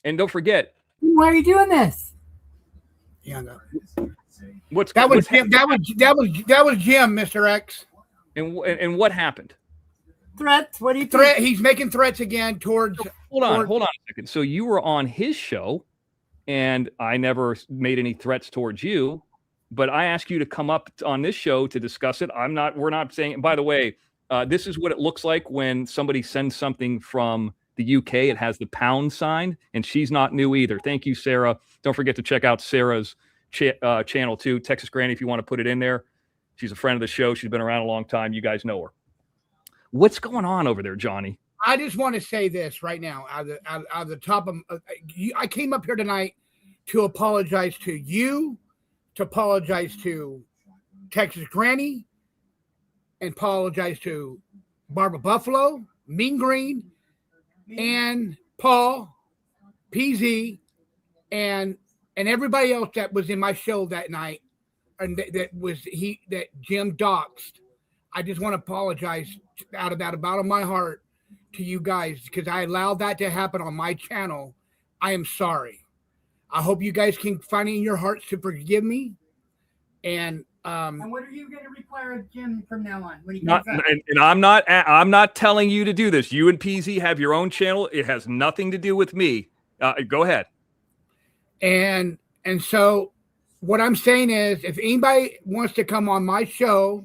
And don't forget. Why are you doing this? Yeah, no. What's That was what's Jim. That was Jim, Mr. X. and what happened? Threats? What do you think? Threat. He's making threats again towards. Hold on a second. So you were on his show, and I never made any threats towards you, but I asked you to come up on this show to discuss it. We're not saying. By the way, this is what it looks like when somebody sends something from the UK. It has the pound sign, and she's not new either. Thank you, Sarah. Don't forget to check out Sarah's channel too, Texas Granny, if you want to put it in there. She's a friend of the show. She's been around a long time. You guys know her. What's going on over there, Johnny? I just want to say this right now, out of the top of. I came up here tonight to apologize to you, to apologize to Texas Granny, and apologize to Barbara Buffalo, Mean Green, and Paul, PZ, and everybody else that was in my show that night, and that Jim doxed. I just want to apologize out of the bottom of my heart to you guys, because I allowed that to happen on my channel. I am sorry. I hope you guys can find it in your hearts to forgive me. And what are you going to require of Jim from now on when he comes up? And I'm not telling you to do this. You and PZ have your own channel. It has nothing to do with me. Go ahead. And so what I'm saying is, if anybody wants to come on my show,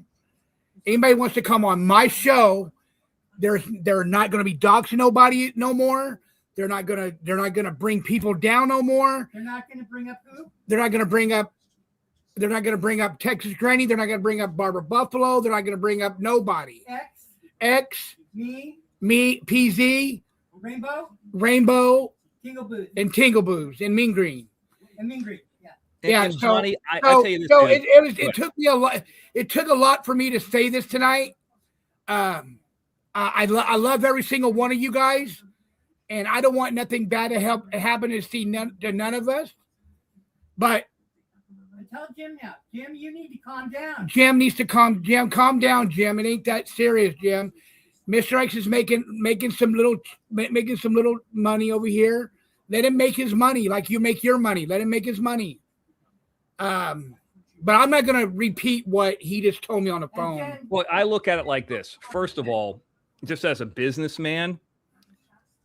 they're not going to be doxing nobody no more. They're not going to bring people down no more. They're not going to bring up who? They're not going to bring up Texas Granny. They're not going to bring up Barbara Buffalo. They're not going to bring up nobody. X, me, PZ, Rainbow, Tingle Boos, and Mean Green. Yeah. And Johnny, I tell you this. So it took me a lot. It took a lot for me to say this tonight. I love every single one of you guys, and I don't want nothing bad to happen to none of us. But tell Jim now. Jim, you need to calm down. Jim needs to calm down, Jim. It ain't that serious, Jim. Mr. X is making some little money over here. Let him make his money like you make your money. Let him make his money. But I'm not going to repeat what he just told me on the phone. Well, I look at it like this. First of all, just as a businessman,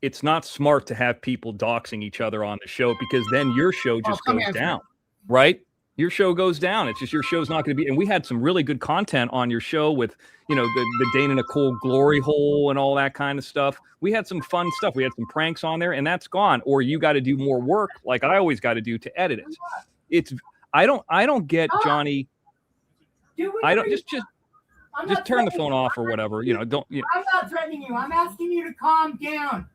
it's not smart to have people doxing each other on the show, because then your show just goes down, right? Your show goes down. It's just your show's not going to be. And we had some really good content on your show with, the Dana Nicole glory hole and all that kind of stuff. We had some fun stuff. We had some pranks on there, and that's gone. Or you got to do more work, like I always got to do to edit it. I don't get, Johnny. I don't just turn the phone off or whatever. I'm not threatening you. I'm asking you to calm down.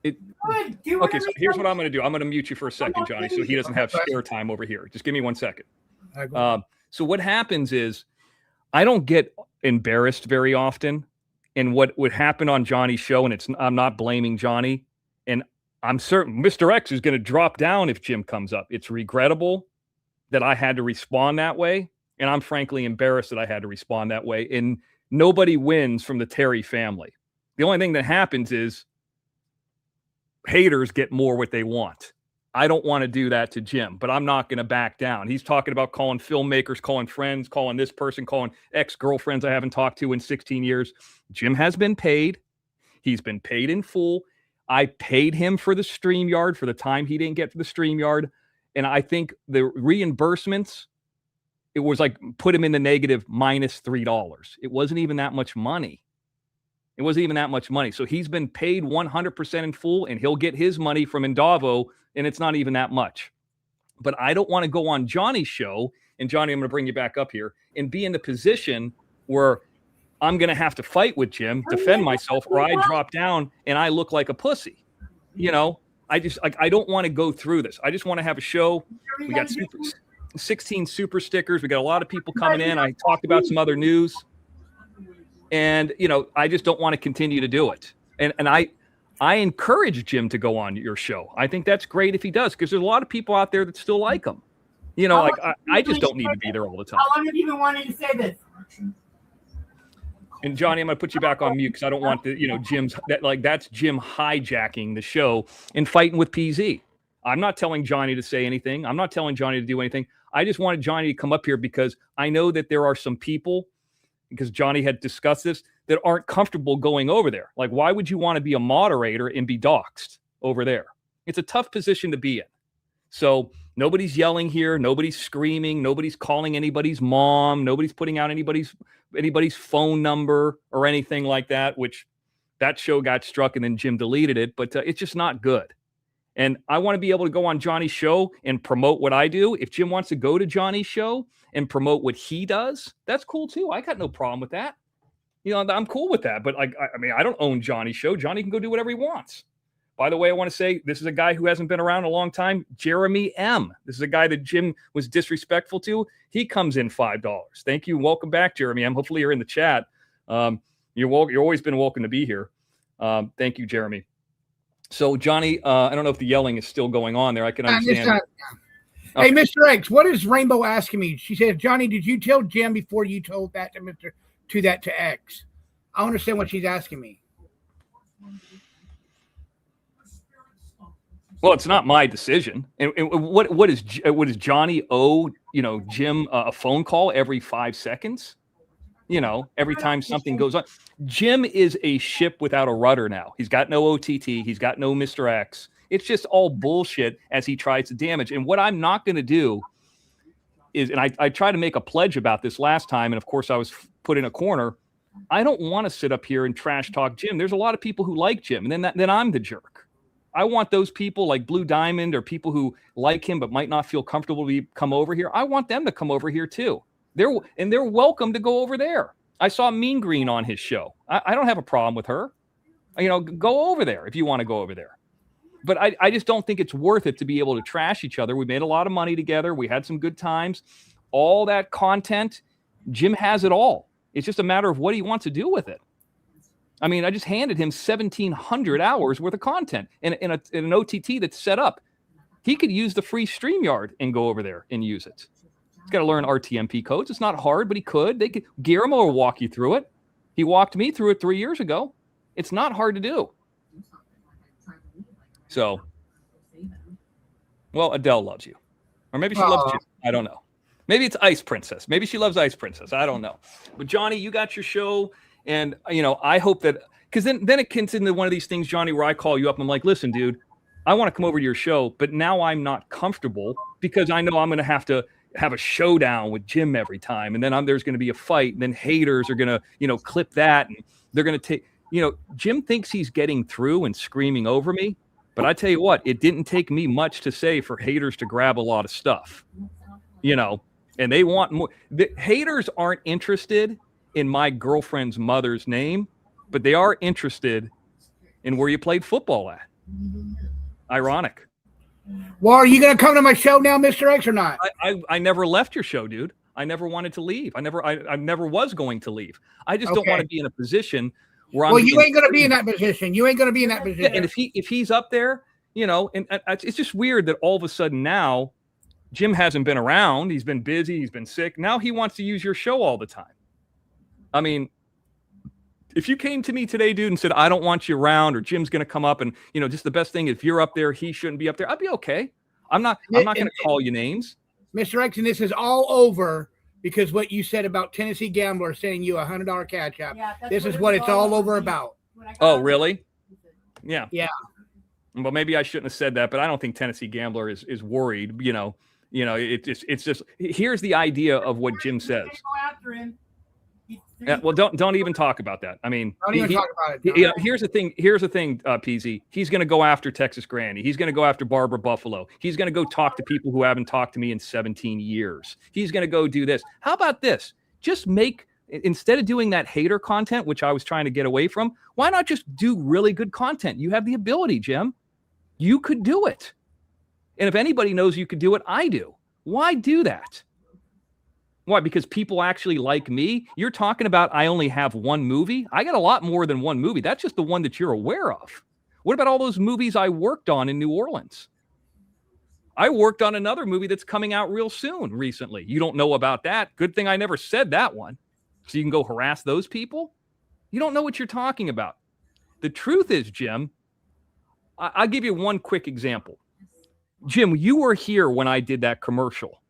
Okay, so here's what I'm going to do. I'm going to mute you for a second, Johnny, so he doesn't have spare time over here. Just give me 1 second. So what happens is, I don't get embarrassed very often. And what would happen on Johnny's show, and I'm not blaming Johnny, and I'm certain Mr. X is going to drop down if Jim comes up. It's regrettable that I had to respond that way, and I'm frankly embarrassed that I had to respond that way. And nobody wins from the Terry family. The only thing that happens is haters get more what they want. I don't want to do that to Jim, but I'm not going to back down. He's talking about calling filmmakers, calling friends, calling this person, calling ex-girlfriends I haven't talked to in 16 years. Jim has been paid. He's been paid in full. I paid him for the StreamYard for the time he didn't get for the StreamYard. And I think the reimbursements, it was like put him in the negative -$3. It wasn't even that much money. It wasn't even that much money. So he's been paid 100% in full, and he'll get his money from Indavo, and it's not even that much. But I don't want to go on Johnny's show, and Johnny, I'm going to bring you back up here, and be in the position where I'm going to have to fight with Jim, defend myself, or I drop down and I look like a pussy. You know, I don't want to go through this. I just want to have a show. We got 16 super stickers. We got a lot of people coming in. I talked about some other news. And, you know, I just don't want to continue to do it. And I encourage Jim to go on your show. I think that's great if he does, because there's a lot of people out there that still like him. You know, like I just don't need to be there all the time. How long have you been wanting to say this? And Johnny, I'm going to put you back on mute because I don't want the, you know, that's Jim hijacking the show and fighting with PZ. I'm not telling Johnny to say anything. I'm not telling Johnny to do anything. I just wanted Johnny to come up here because I know that there are some people, because Johnny had discussed this, that aren't comfortable going over there. Like, why would you want to be a moderator and be doxxed over there? It's a tough position to be in. So nobody's yelling here. Nobody's screaming. Nobody's calling anybody's mom. Nobody's putting out anybody's phone number or anything like that, which that show got struck and then Jim deleted it. But it's just not good. And I want to be able to go on Johnny's show and promote what I do. If Jim wants to go to Johnny's show and promote what he does, that's cool too. I got no problem with that. You know, I'm cool with that. But like, I mean, I don't own Johnny's show. Johnny can go do whatever he wants. By the way, I want to say this is a guy who hasn't been around a long time, Jeremy M. This is a guy that Jim was disrespectful to. He comes in $5. Thank you. Welcome back, Jeremy M. Hopefully you're in the chat. You're always been welcome to be here. Thank you, Jeremy. So, Johnny, I don't know if the yelling is still going on there. I can understand. Hey, Mr. X, what is Rainbow asking me? She says, Johnny, did you tell Jim before you told that to X? I understand what she's asking me. Well, it's not my decision. And what does Johnny owe, you know, Jim a phone call every 5 seconds? You know, every time something goes on. Jim is a ship without a rudder now. He's got no OTT. He's got no Mr. X. It's just all bullshit as he tries to damage. And what I'm not going to do is, and I tried to make a pledge about this last time, and of course I was put in a corner. I don't want to sit up here and trash talk Jim. There's a lot of people who like Jim, and then I'm the jerk. I want those people like Blue Diamond or people who like him but might not feel comfortable to come over here. I want them to come over here too. They're welcome to go over there. I saw Mean Green on his show. I don't have a problem with her. You know, go over there if you want to go over there. But I just don't think it's worth it to be able to trash each other. We made a lot of money together. We had some good times. All that content, Jim has it all. It's just a matter of what he wants to do with it. I mean, I just handed him 1,700 hours worth of content in an OTT that's set up. He could use the free StreamYard and go over there and use it. He's got to learn RTMP codes. It's not hard, but he could. Guillermo will walk you through it. He walked me through it 3 years ago. It's not hard to do. So, well, Adele loves you. Or maybe she loves you. I don't know. Maybe it's Ice Princess. Maybe she loves Ice Princess. I don't know. But Johnny, you got your show. And, you know, I hope that, because then it gets into one of these things, Johnny, where I call you up and I'm like, listen, dude, I want to come over to your show, but now I'm not comfortable because I know I'm going to have a showdown with Jim every time. And then there's going to be a fight. And then haters are going to, you know, clip that. And they're going to take, you know, Jim thinks he's getting through and screaming over me. But I tell you what, it didn't take me much to say for haters to grab a lot of stuff, you know, and they want more. The haters aren't interested in my girlfriend's mother's name, but they are interested in where you played football at. Ironic. Well, are you going to come to my show now, Mr. X, or not? I never left your show, dude. I never wanted to leave. I never was going to leave. I just don't want to be in a position where I'm. Well, you ain't going to be in that position. You ain't going to be in that position. And if he's up there, you know, and it's just weird that all of a sudden now Jim hasn't been around. He's been busy. He's been sick. Now he wants to use your show all the time. I mean, if you came to me today, dude, and said, I don't want you around, or Jim's going to come up and, just the best thing, if you're up there, he shouldn't be up there, I'd be okay. I'm not going to call you names. Mr. X, and this is all over because what you said about Tennessee Gambler sending you $100 cash app. Yeah, this is what it's all over about. Oh, really? Yeah. Yeah. Well, maybe I shouldn't have said that, but I don't think Tennessee Gambler is worried. It's just, here's the idea of what Jim says. Go after him. Yeah, well, don't even talk about that. I mean, don't even talk about it. Here's the thing, PZ. He's going to go after Texas Granny. He's going to go after Barbara Buffalo. He's going to go talk to people who haven't talked to me in 17 years. He's going to go do this. How about this? Just instead of doing that hater content, which I was trying to get away from, why not just do really good content? You have the ability, Jim. You could do it. And if anybody knows you could do it, I do. Why do that? Why? Because people actually like me? You're talking about I only have one movie? I got a lot more than one movie. That's just the one that you're aware of. What about all those movies I worked on in New Orleans? I worked on another movie that's coming out real soon recently. You don't know about that. Good thing I never said that one. So you can go harass those people? You don't know what you're talking about. The truth is, Jim, I'll give you one quick example. Jim, you were here when I did that commercial.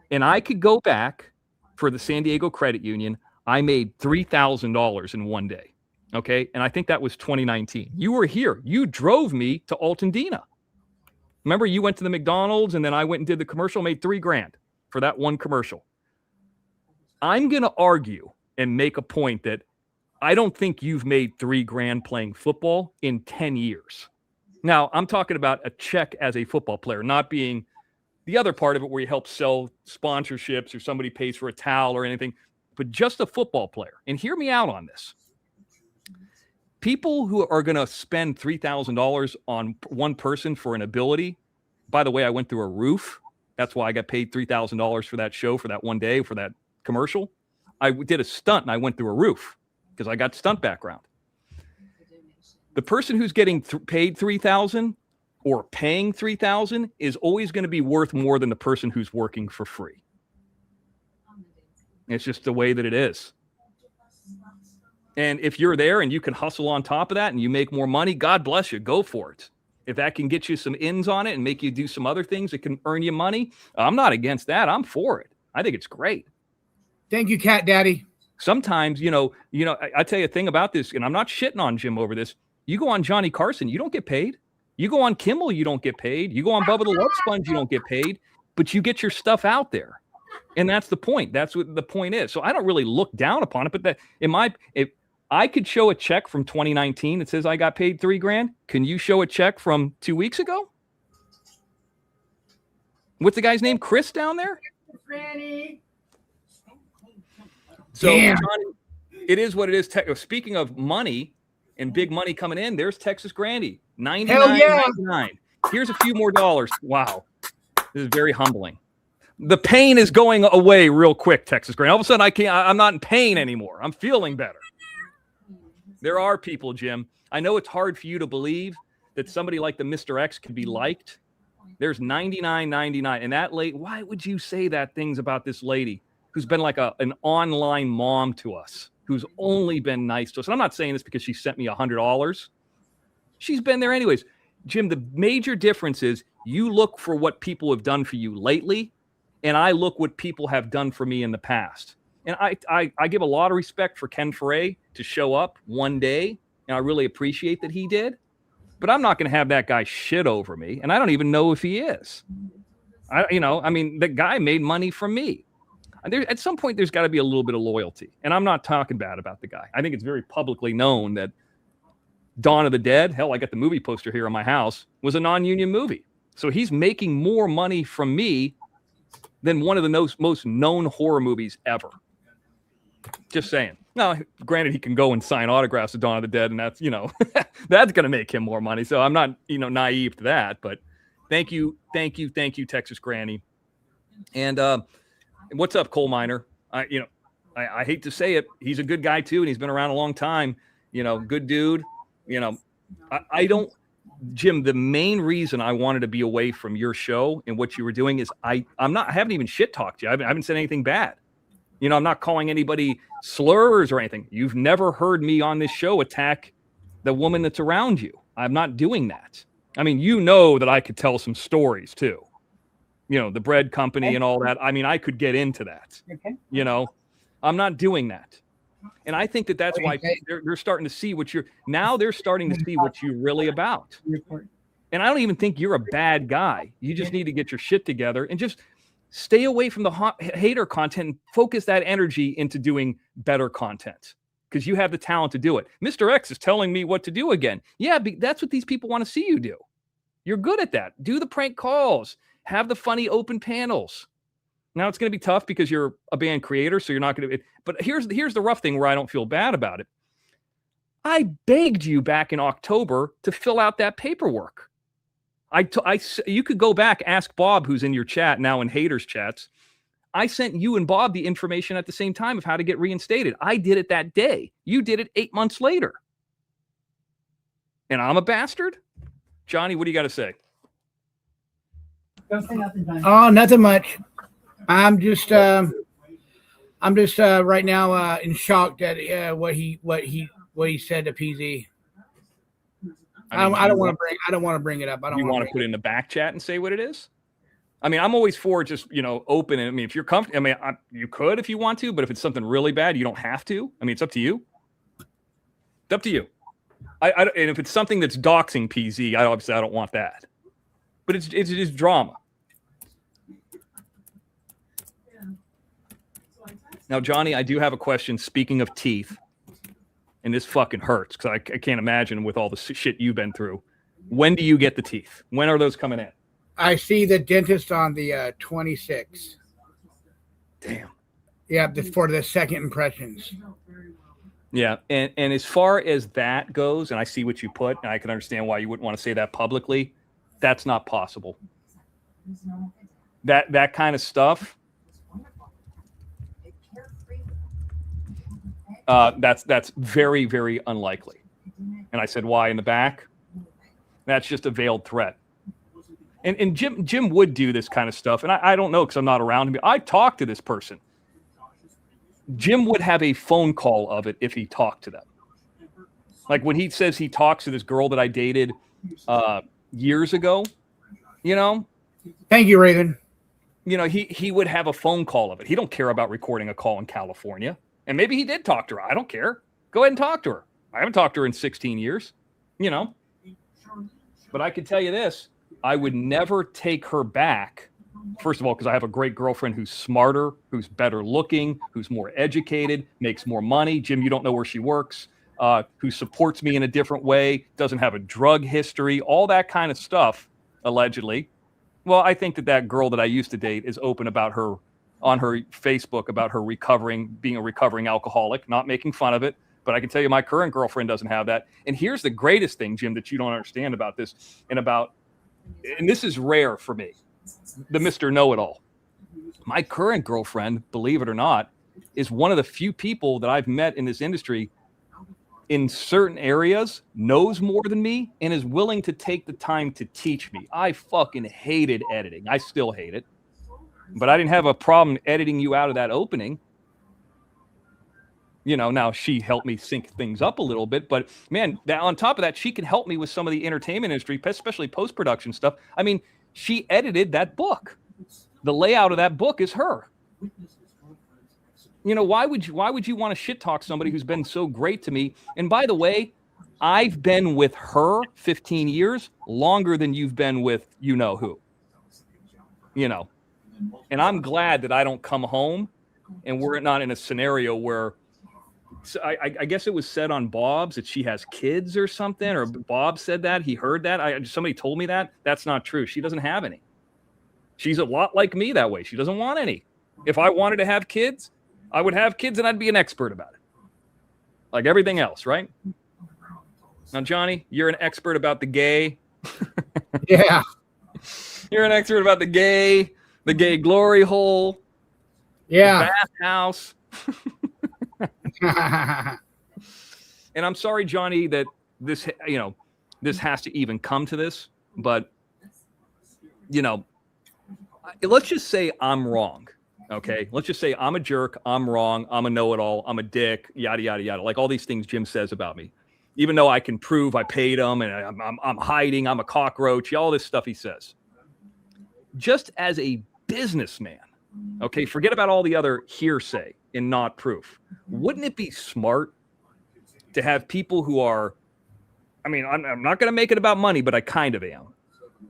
And I could go back for the San Diego Credit Union. I made $3,000 in one day. Okay. And I think that was 2019. You were here. You drove me to Altadena. Remember, you went to the McDonald's and then I went and did the commercial, made $3,000 for that one commercial. I'm going to argue and make a point that I don't think you've made $3,000 playing football in 10 years. Now, I'm talking about a check as a football player, not being the other part of it where you help sell sponsorships or somebody pays for a towel or anything, but just a football player. And hear me out on this. People who are going to spend $3,000 on one person for an ability, by the way, I went through a roof. That's why I got paid $3,000 for that show, for that one day, for that commercial. I did a stunt and I went through a roof because I got stunt background. The person who's getting paid $3,000 or paying $3,000 is always going to be worth more than the person who's working for free. It's just the way that it is. And if you're there and you can hustle on top of that and you make more money, God bless you, go for it. If that can get you some ins on it and make you do some other things that can earn you money, I'm not against that. I'm for it. I think it's great. Thank you, Cat Daddy. Sometimes, I tell you a thing about this, and I'm not shitting on Jim over this. You go on Johnny Carson, you don't get paid. You go on Kimmel, you don't get paid. You go on Bubba the Love Sponge, you don't get paid. But you get your stuff out there. And that's the point. That's what the point is. So I don't really look down upon it. But if I could show a check from 2019 that says I got paid $3,000, can you show a check from 2 weeks ago? What's the guy's name? Chris down there? Granny. So, Johnny, it is what it is. Speaking of money and big money coming in, there's Texas Grandy, $99.99. Here's a few more dollars. Wow. This is very humbling. The pain is going away real quick, Texas Grandy. All of a sudden, I'm not in pain anymore. I'm feeling better. There are people, Jim. I know it's hard for you to believe that somebody like the Mr. X can be liked. There's $99.99. And that lady, why would you say that things about this lady who's been like an online mom to us, who's only been nice to us? And I'm not saying this because she sent me $100. She's been there anyways. Jim, the major difference is you look for what people have done for you lately, and I look what people have done for me in the past. And I give a lot of respect for Ken Foray to show up one day, and I really appreciate that he did. But I'm not going to have that guy shit over me, and I don't even know if he is. The guy made money from me. At some point, there's got to be a little bit of loyalty, and I'm not talking bad about the guy. I think it's very publicly known that Dawn of the Dead, hell, I got the movie poster here in my house, was a non-union movie. So he's making more money from me than one of the most known horror movies ever. Just saying. Now, granted, he can go and sign autographs to Dawn of the Dead, and that's, that's going to make him more money. So I'm not, naive to that. But thank you, Texas Granny. And what's up, Coal Miner? I hate to say it. He's a good guy, too, and he's been around a long time. Good dude. I don't, Jim, the main reason I wanted to be away from your show and what you were doing is I haven't even shit talked you. I haven't said anything bad. You know, I'm not calling anybody slurs or anything. You've never heard me on this show attack the woman that's around you. I'm not doing that. I mean, you know that I could tell some stories too. You know, the bread company and all that. I mean, I could get into that. You know, I'm not doing that. And I think that that's why they're starting to see what they're starting to see what you're really about. And I don't even think you're a bad guy. You just need to get your shit together and just stay away from the hater content and focus that energy into doing better content because you have the talent to do it. Mr. X is telling me what to do again. Yeah, that's what these people want to see you do. You're good at that. Do the prank calls. Have the funny open panels. Now it's going to be tough because you're a band creator, so you're not going to. But here's the rough thing where I don't feel bad about it. I begged you back in October to fill out that paperwork. You could go back, ask Bob, who's in your chat now in haters chats. I sent you and Bob the information at the same time of how to get reinstated. I did it that day. You did it 8 months later. And I'm a bastard? Johnny, what do you got to say? Don't say nothing, Johnny. Oh, nothing much. I'm just right now in shock that what he said to PZ. I don't want to bring it up. You want to put it in the back chat and say what it is? I mean, I'm always for just, open. I mean, if you're comfortable, I mean, you could if you want to, but if it's something really bad, you don't have to. I mean, it's up to you. It's up to you. And if it's something that's doxing PZ, I don't want that. But it's just drama. Now, Johnny, I do have a question. Speaking of teeth, and this fucking hurts because I can't imagine with all the shit you've been through. When do you get the teeth? When are those coming in? I see the dentist on the 26th. Damn. Yeah, for the second impressions. Yeah, and as far as that goes, and I see what you put, and I can understand why you wouldn't want to say that publicly. That's not possible. That kind of stuff. That's very, very unlikely. And I said, why in the back? That's just a veiled threat. And Jim would do this kind of stuff. And I don't know because I'm not around him. I talked to this person. Jim would have a phone call of it if he talked to them. Like when he says he talks to this girl that I dated years ago, Thank you, Raven. He would have a phone call of it. He don't care about recording a call in California. And maybe he did talk to her. I don't care. Go ahead and talk to her. I haven't talked to her in 16 years, But I can tell you this. I would never take her back. First of all, because I have a great girlfriend who's smarter, who's better looking, who's more educated, makes more money. Jim, you don't know where she works, who supports me in a different way, doesn't have a drug history, all that kind of stuff, allegedly. Well, I think that girl that I used to date is open about her on her Facebook about her being a recovering alcoholic, not making fun of it. But I can tell you my current girlfriend doesn't have that. And here's the greatest thing, Jim, that you don't understand about this and this is rare for me, the Mr. Know-It-All. My current girlfriend, believe it or not, is one of the few people that I've met in this industry in certain areas, knows more than me, and is willing to take the time to teach me. I fucking hated editing. I still hate it. But I didn't have a problem editing you out of that opening. Now she helped me sync things up a little bit. But, man, on top of that, she can help me with some of the entertainment industry, especially post-production stuff. I mean, she edited that book. The layout of that book is her. Why would you want to shit talk somebody who's been so great to me? And by the way, I've been with her 15 years, longer than you've been with who. And I'm glad that I don't come home and we're not in a scenario where I guess it was said on Bob's that she has kids or something, or Bob said that. He heard that. Somebody told me that. That's not true. She doesn't have any. She's a lot like me that way. She doesn't want any. If I wanted to have kids, I would have kids and I'd be an expert about it. Like everything else, right? Now, Johnny, you're an expert about the gay. Yeah. You're an expert about the gay glory hole. Yeah. The bathhouse. And I'm sorry, Johnny, that this has to even come to this, but let's just say I'm wrong. Okay. Let's just say I'm a jerk. I'm wrong. I'm a know-it-all. I'm a dick, yada, yada, yada. Like all these things Jim says about me, even though I can prove I paid him and I'm hiding. I'm a cockroach. All this stuff he says. Just as a businessman, okay, forget about all the other hearsay and not proof. Wouldn't it be smart to have people who are, I mean, I'm not going to make it about money, but I kind of am,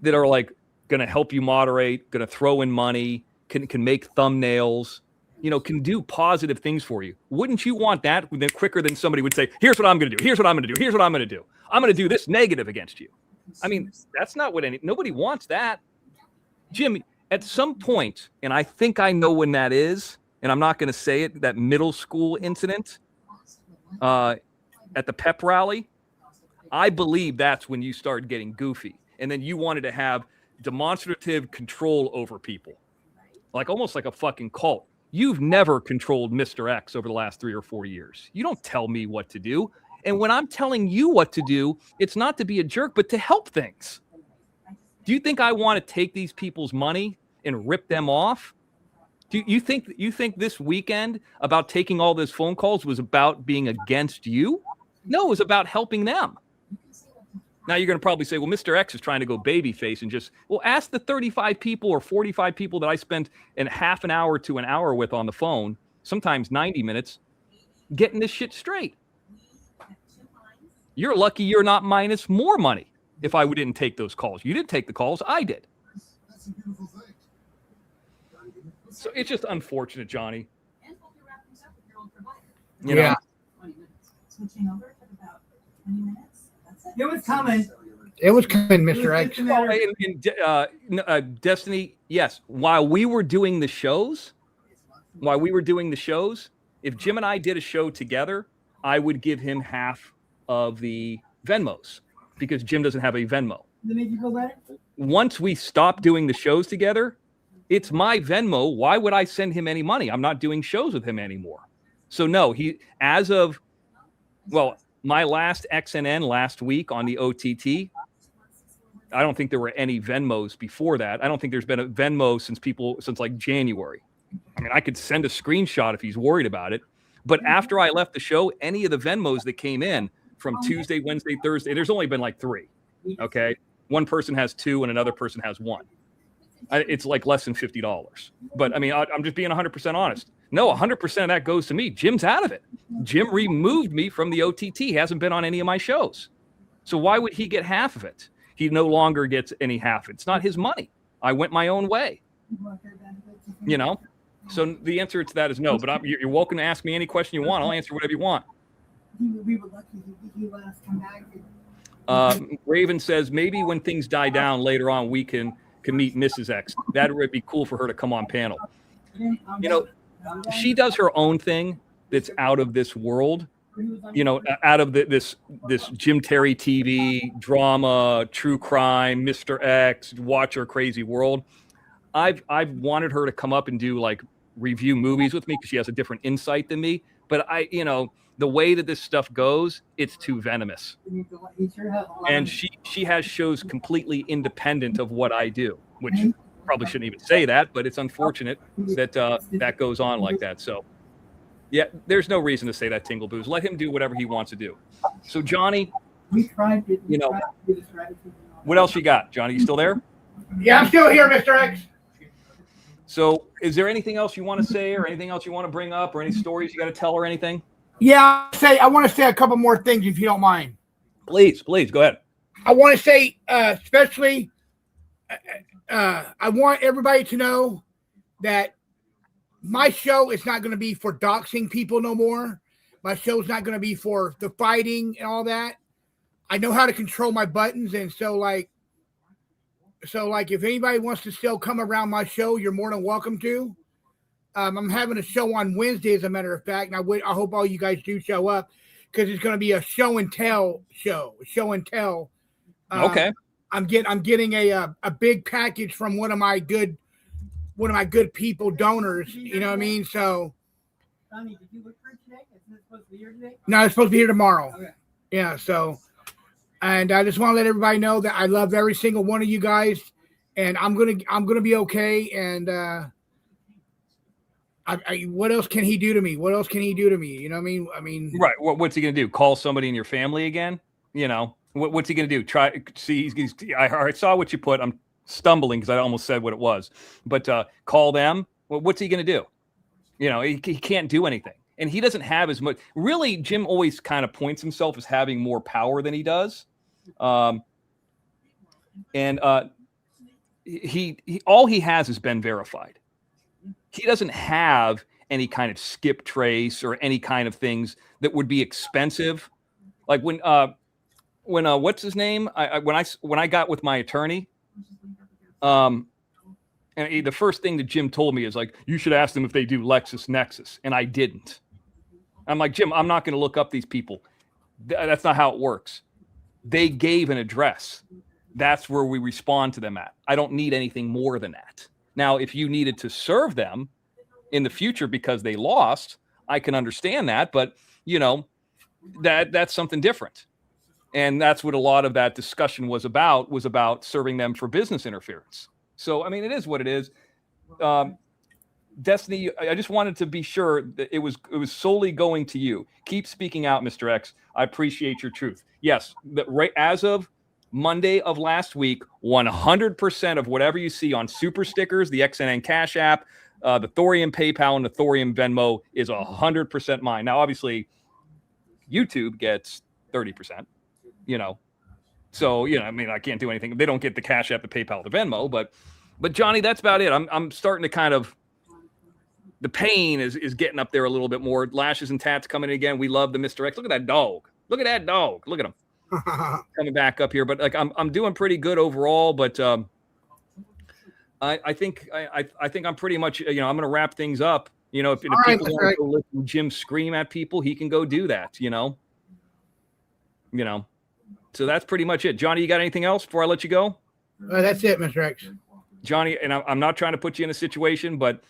that are like going to help you moderate, going to throw in money, can make thumbnails, can do positive things for you. Wouldn't you want that quicker than somebody would say, here's what I'm going to do. Here's what I'm going to do. Here's what I'm going to do. I'm going to do this negative against you. I mean, that's not what nobody wants that. Jim, at some point, and I think I know when that is, and I'm not going to say it, that middle school incident at the pep rally, I believe that's when you started getting goofy. And then you wanted to have demonstrative control over people. Like almost like a fucking cult. You've never controlled Mr. X over the last 3 or 4 years. You don't tell me what to do. And when I'm telling you what to do, it's not to be a jerk, but to help things. Do you think I want to take these people's money and rip them off? Do you think this weekend about taking all those phone calls was about being against you? No, it was about helping them. Now you're going to probably say, well, Mr. X is trying to go babyface and just, well, ask the 35 people or 45 people that I spent in half an hour to an hour with on the phone, sometimes 90 minutes, getting this shit straight. You're lucky you're not minus more money if I didn't take those calls. You didn't take the calls. I did. That's a beautiful thing. So it's just unfortunate, Johnny. Yeah. Switching over took about 20 minutes. That's it. It was coming. It was coming, Mr. X. Destiny, yes. While we were doing the shows, if Jim and I did a show together, I would give him half of the Venmos because Jim doesn't have a Venmo. Did it make you feel better? Once we stopped doing the shows together, it's my Venmo. Why would I send him any money? I'm not doing shows with him anymore. So no, my last XNN last week on the OTT, I don't think there were any Venmos before that. I don't think there's been a Venmo since like January. I mean, I could send a screenshot if he's worried about it. But after I left the show, any of the Venmos that came in from Tuesday, Wednesday, Thursday, there's only been like 3. Okay. One person has 2 and another person has 1. It's like less than $50. But I mean, I'm just being 100% honest. No, 100% of that goes to me. Jim's out of it. Jim removed me from the OTT. He hasn't been on any of my shows. So why would he get half of it? He no longer gets any half. It's not his money. I went my own way. So the answer to that is no. But you're welcome to ask me any question you want. I'll answer whatever you want. We were lucky if you let us come back. Raven says maybe when things die down later on, we can meet Mrs. X. That would be cool for her to come on panel. She does her own thing that's out of this world. Out of this Jim Terry TV drama, true crime, Mr. X, watch her crazy world. I've wanted her to come up and do like review movies with me because she has a different insight than me. But the way that this stuff goes, it's too venomous. And she has shows completely independent of what I do, which probably shouldn't even say that, but it's unfortunate that that goes on like that. So yeah, there's no reason to say that, Tingle Booze. Let him do whatever he wants to do. So Johnny, what else you got? Johnny, you still there? Yeah, I'm still here, Mr. X. So is there anything else you want to say or anything else you want to bring up or any stories you got to tell or anything? Yeah, I want to say a couple more things if you don't mind. Please, go ahead. I want to say, especially, I want everybody to know that my show is not going to be for doxing people no more. My show's not going to be for the fighting and all that. I know how to control my buttons, and so if anybody wants to still come around my show, you're more than welcome to. I'm having a show on Wednesday, as a matter of fact, and I hope all you guys do show up because it's going to be a show and tell show. Show and tell. Okay. I'm getting a big package from one of my good people, donors. You know what I mean? So. Donnie, did you look for it today? Isn't it supposed to be here today? No, it's supposed to be here tomorrow. Okay. Yeah. So, and I just want to let everybody know that I love every single one of you guys, and I'm gonna be okay. And what else can he do to me? What else can he do to me? You know what I mean? Right. What's he going to do? Call somebody in your family again? You know, what's he going to do? Try see. I saw what you put. I'm stumbling because I almost said what it was, but call them. Well, what's he going to do? You know, he can't do anything, and he doesn't have as much. Really, Jim always kind of points himself as having more power than he does, and he all he has is been verified. He doesn't have any kind of skip trace or any kind of things that would be expensive. Like when what's his name? When I got with my attorney, and the first thing that Jim told me is like, you should ask them if they do LexisNexis, and I didn't. I'm like, Jim, I'm not going to look up these people. That's not how it works. They gave an address. That's where we respond to them at. I don't need anything more than that. Now, if you needed to serve them in the future because they lost, I can understand that, but you know, that's something different. And that's what a lot of that discussion was about serving them for business interference. So, I mean, it is what it is. Destiny, I just wanted to be sure that it was solely going to you. Keep speaking out, Mr. X. I appreciate your truth. Yes, right as of Monday of last week, 100% of whatever you see on super stickers, the XNN Cash App, the Thorium PayPal, and the Thorium Venmo is 100% mine. Now, obviously, YouTube gets 30%, you know. So, you know, I mean, I can't do anything. They don't get the Cash App, the PayPal, the Venmo, but Johnny, that's about it. I'm starting to kind of, the pain is getting up there a little bit more. Lashes and tats coming in again. We love the Mr. X. Look at that dog. Look at that dog. Look at him. Coming back up here, but like I'm doing pretty good overall. But I think I'm pretty much, you know, I'm going to wrap things up. You know, if people want to go listen to Jim scream at people, he can go do that. You know. So that's pretty much it. Johnny, you got anything else before I let you go? That's it, Mr. X. Johnny, and I'm not trying to put you in a situation, but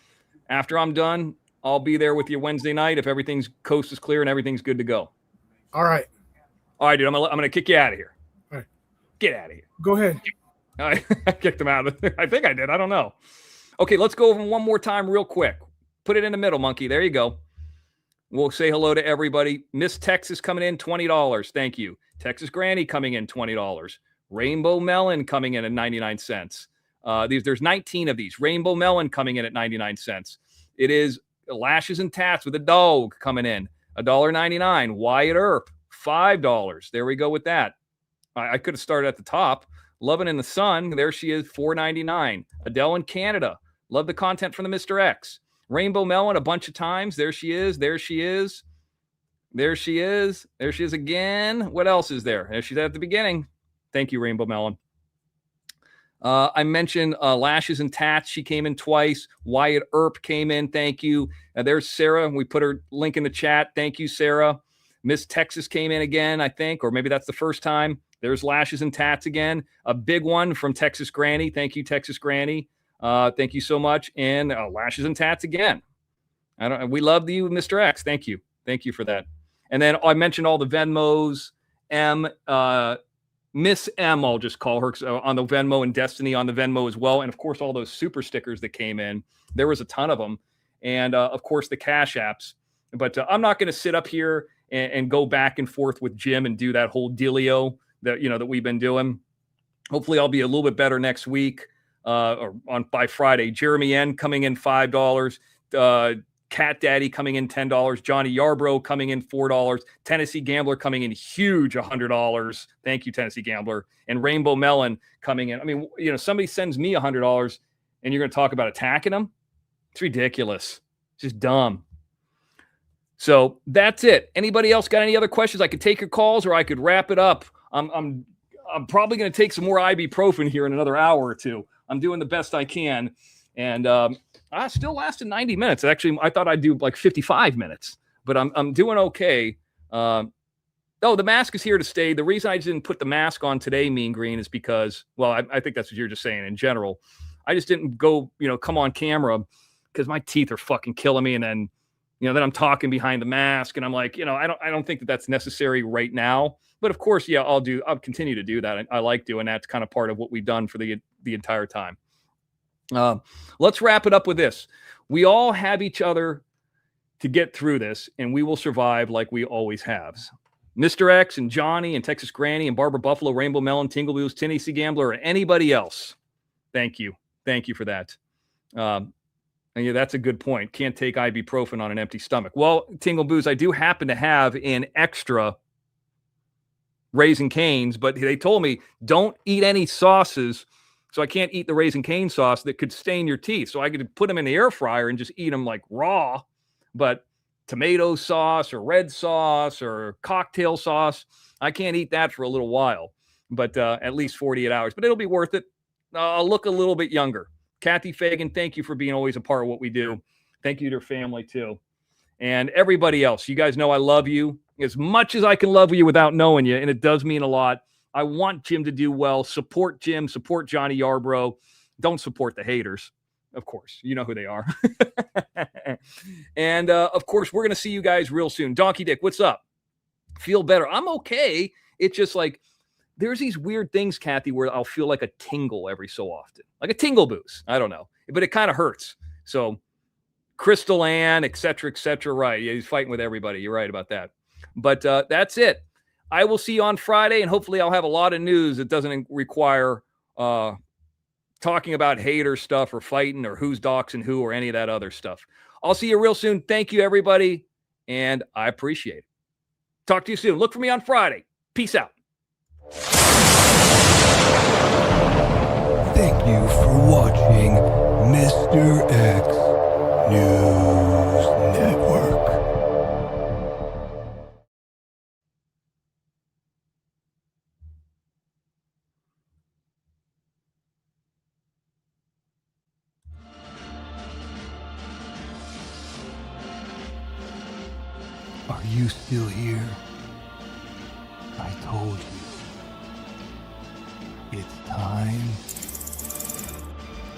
after I'm done, I'll be there with you Wednesday night if everything's coast is clear and everything's good to go. All right. All right, dude. I'm gonna kick you out of here. All right. Get out of here. Go ahead. I kicked him out. I think I did. I don't know. Okay, let's go over one more time real quick. Put it in the middle, monkey. There you go. We'll say hello to everybody. Miss Texas coming in, $20. Thank you. Texas Granny coming in, $20. Rainbow Melon coming in at 99 cents. There's 19 of these. Rainbow Melon coming in at 99 cents. It is Lashes and Tats with a dog coming in, $1.99. Wyatt Earp, $5. There we go with that. I could have started at the top. Loving in the Sun, there she is, $4.99. Adele in Canada, love the content from the Mr. X. Rainbow Melon a bunch of times. There she is. There she is. There she is. There she is again. What else is there? There she's at the beginning. Thank you, Rainbow Melon. I mentioned Lashes and Tats. She came in twice. Wyatt Earp came in. Thank you. There's Sarah. We put her link in the chat. Thank you, Sarah. Miss Texas came in again, I think, or maybe that's the first time. There's Lashes and Tats again. A big one from Texas Granny. Thank you, Texas Granny. Thank you so much. And Lashes and Tats again. We love you, Mr. X. Thank you. Thank you for that. And then I mentioned all the Venmos. Miss M, I'll just call her on the Venmo, and Destiny on the Venmo as well. And of course, all those super stickers that came in. There was a ton of them. And of course, the Cash Apps. But I'm not going to sit up here and go back and forth with Jim and do that whole dealio that we've been doing. Hopefully, I'll be a little bit better next week or by Friday. Jeremy N coming in $5. Cat Daddy coming in $10. Johnny Yarbrough coming in $4. Tennessee Gambler coming in huge $100. Thank you, Tennessee Gambler. And Rainbow Melon coming in. I mean, somebody sends me $100 and you're going to talk about attacking them? It's ridiculous. It's just dumb. So that's it. Anybody else got any other questions? I could take your calls or I could wrap it up. I'm probably going to take some more ibuprofen here in another hour or two. I'm doing the best I can. And I still lasted 90 minutes. Actually, I thought I'd do like 55 minutes, but I'm doing okay. The mask is here to stay. The reason I didn't put the mask on today, Mean Green, is because, well, I think that's what you're just saying in general. I just didn't go, come on camera because my teeth are fucking killing me. And then, then I'm talking behind the mask and I'm like, I don't think that that's necessary right now. But of course, yeah, I'll continue to do that. I like doing that. It's kind of part of what we've done for the entire time. Let's wrap it up with this. We all have each other to get through this, and we will survive like we always have. Mr. X and Johnny and Texas Granny and Barbara Buffalo, Rainbow Melon, Tingle Blues, Tennessee Gambler, or anybody else. Thank you. Thank you for that. And yeah, that's a good point. Can't take ibuprofen on an empty stomach. Well, Tingle Booze, I do happen to have an extra Raising Canes, but they told me don't eat any sauces. So I can't eat the Raising Cane sauce that could stain your teeth. So I could put them in the air fryer and just eat them like raw. But tomato sauce or red sauce or cocktail sauce, I can't eat that for a little while. But at least 48 hours. But it'll be worth it. I'll look a little bit younger. Kathy Fagan, thank you for being always a part of what we do. Thank you to your family, too. And everybody else, you guys know I love you as much as I can love you without knowing you, and it does mean a lot. I want Jim to do well. Support Jim. Support Johnny Yarbrough. Don't support the haters. Of course, you know who they are. And, of course, we're going to see you guys real soon. Donkey Dick, what's up? Feel better. I'm okay. It's just like there's these weird things, Kathy, where I'll feel like a tingle every so often. Like a tingle boost. I don't know. But it kind of hurts. So Crystal Ann, et cetera, right. Yeah, he's fighting with everybody. You're right about that. But that's it. I will see you on Friday, and hopefully I'll have a lot of news that doesn't require talking about hater stuff or fighting or who's doxing who or any of that other stuff. I'll see you real soon. Thank you, everybody, and I appreciate it. Talk to you soon. Look for me on Friday. Peace out. Thank you for watching Mr. X News Network. Are you still here? I told you. It's time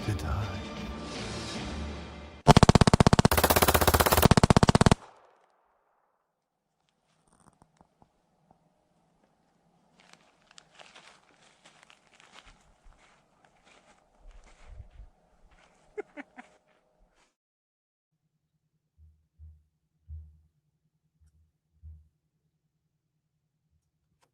to die.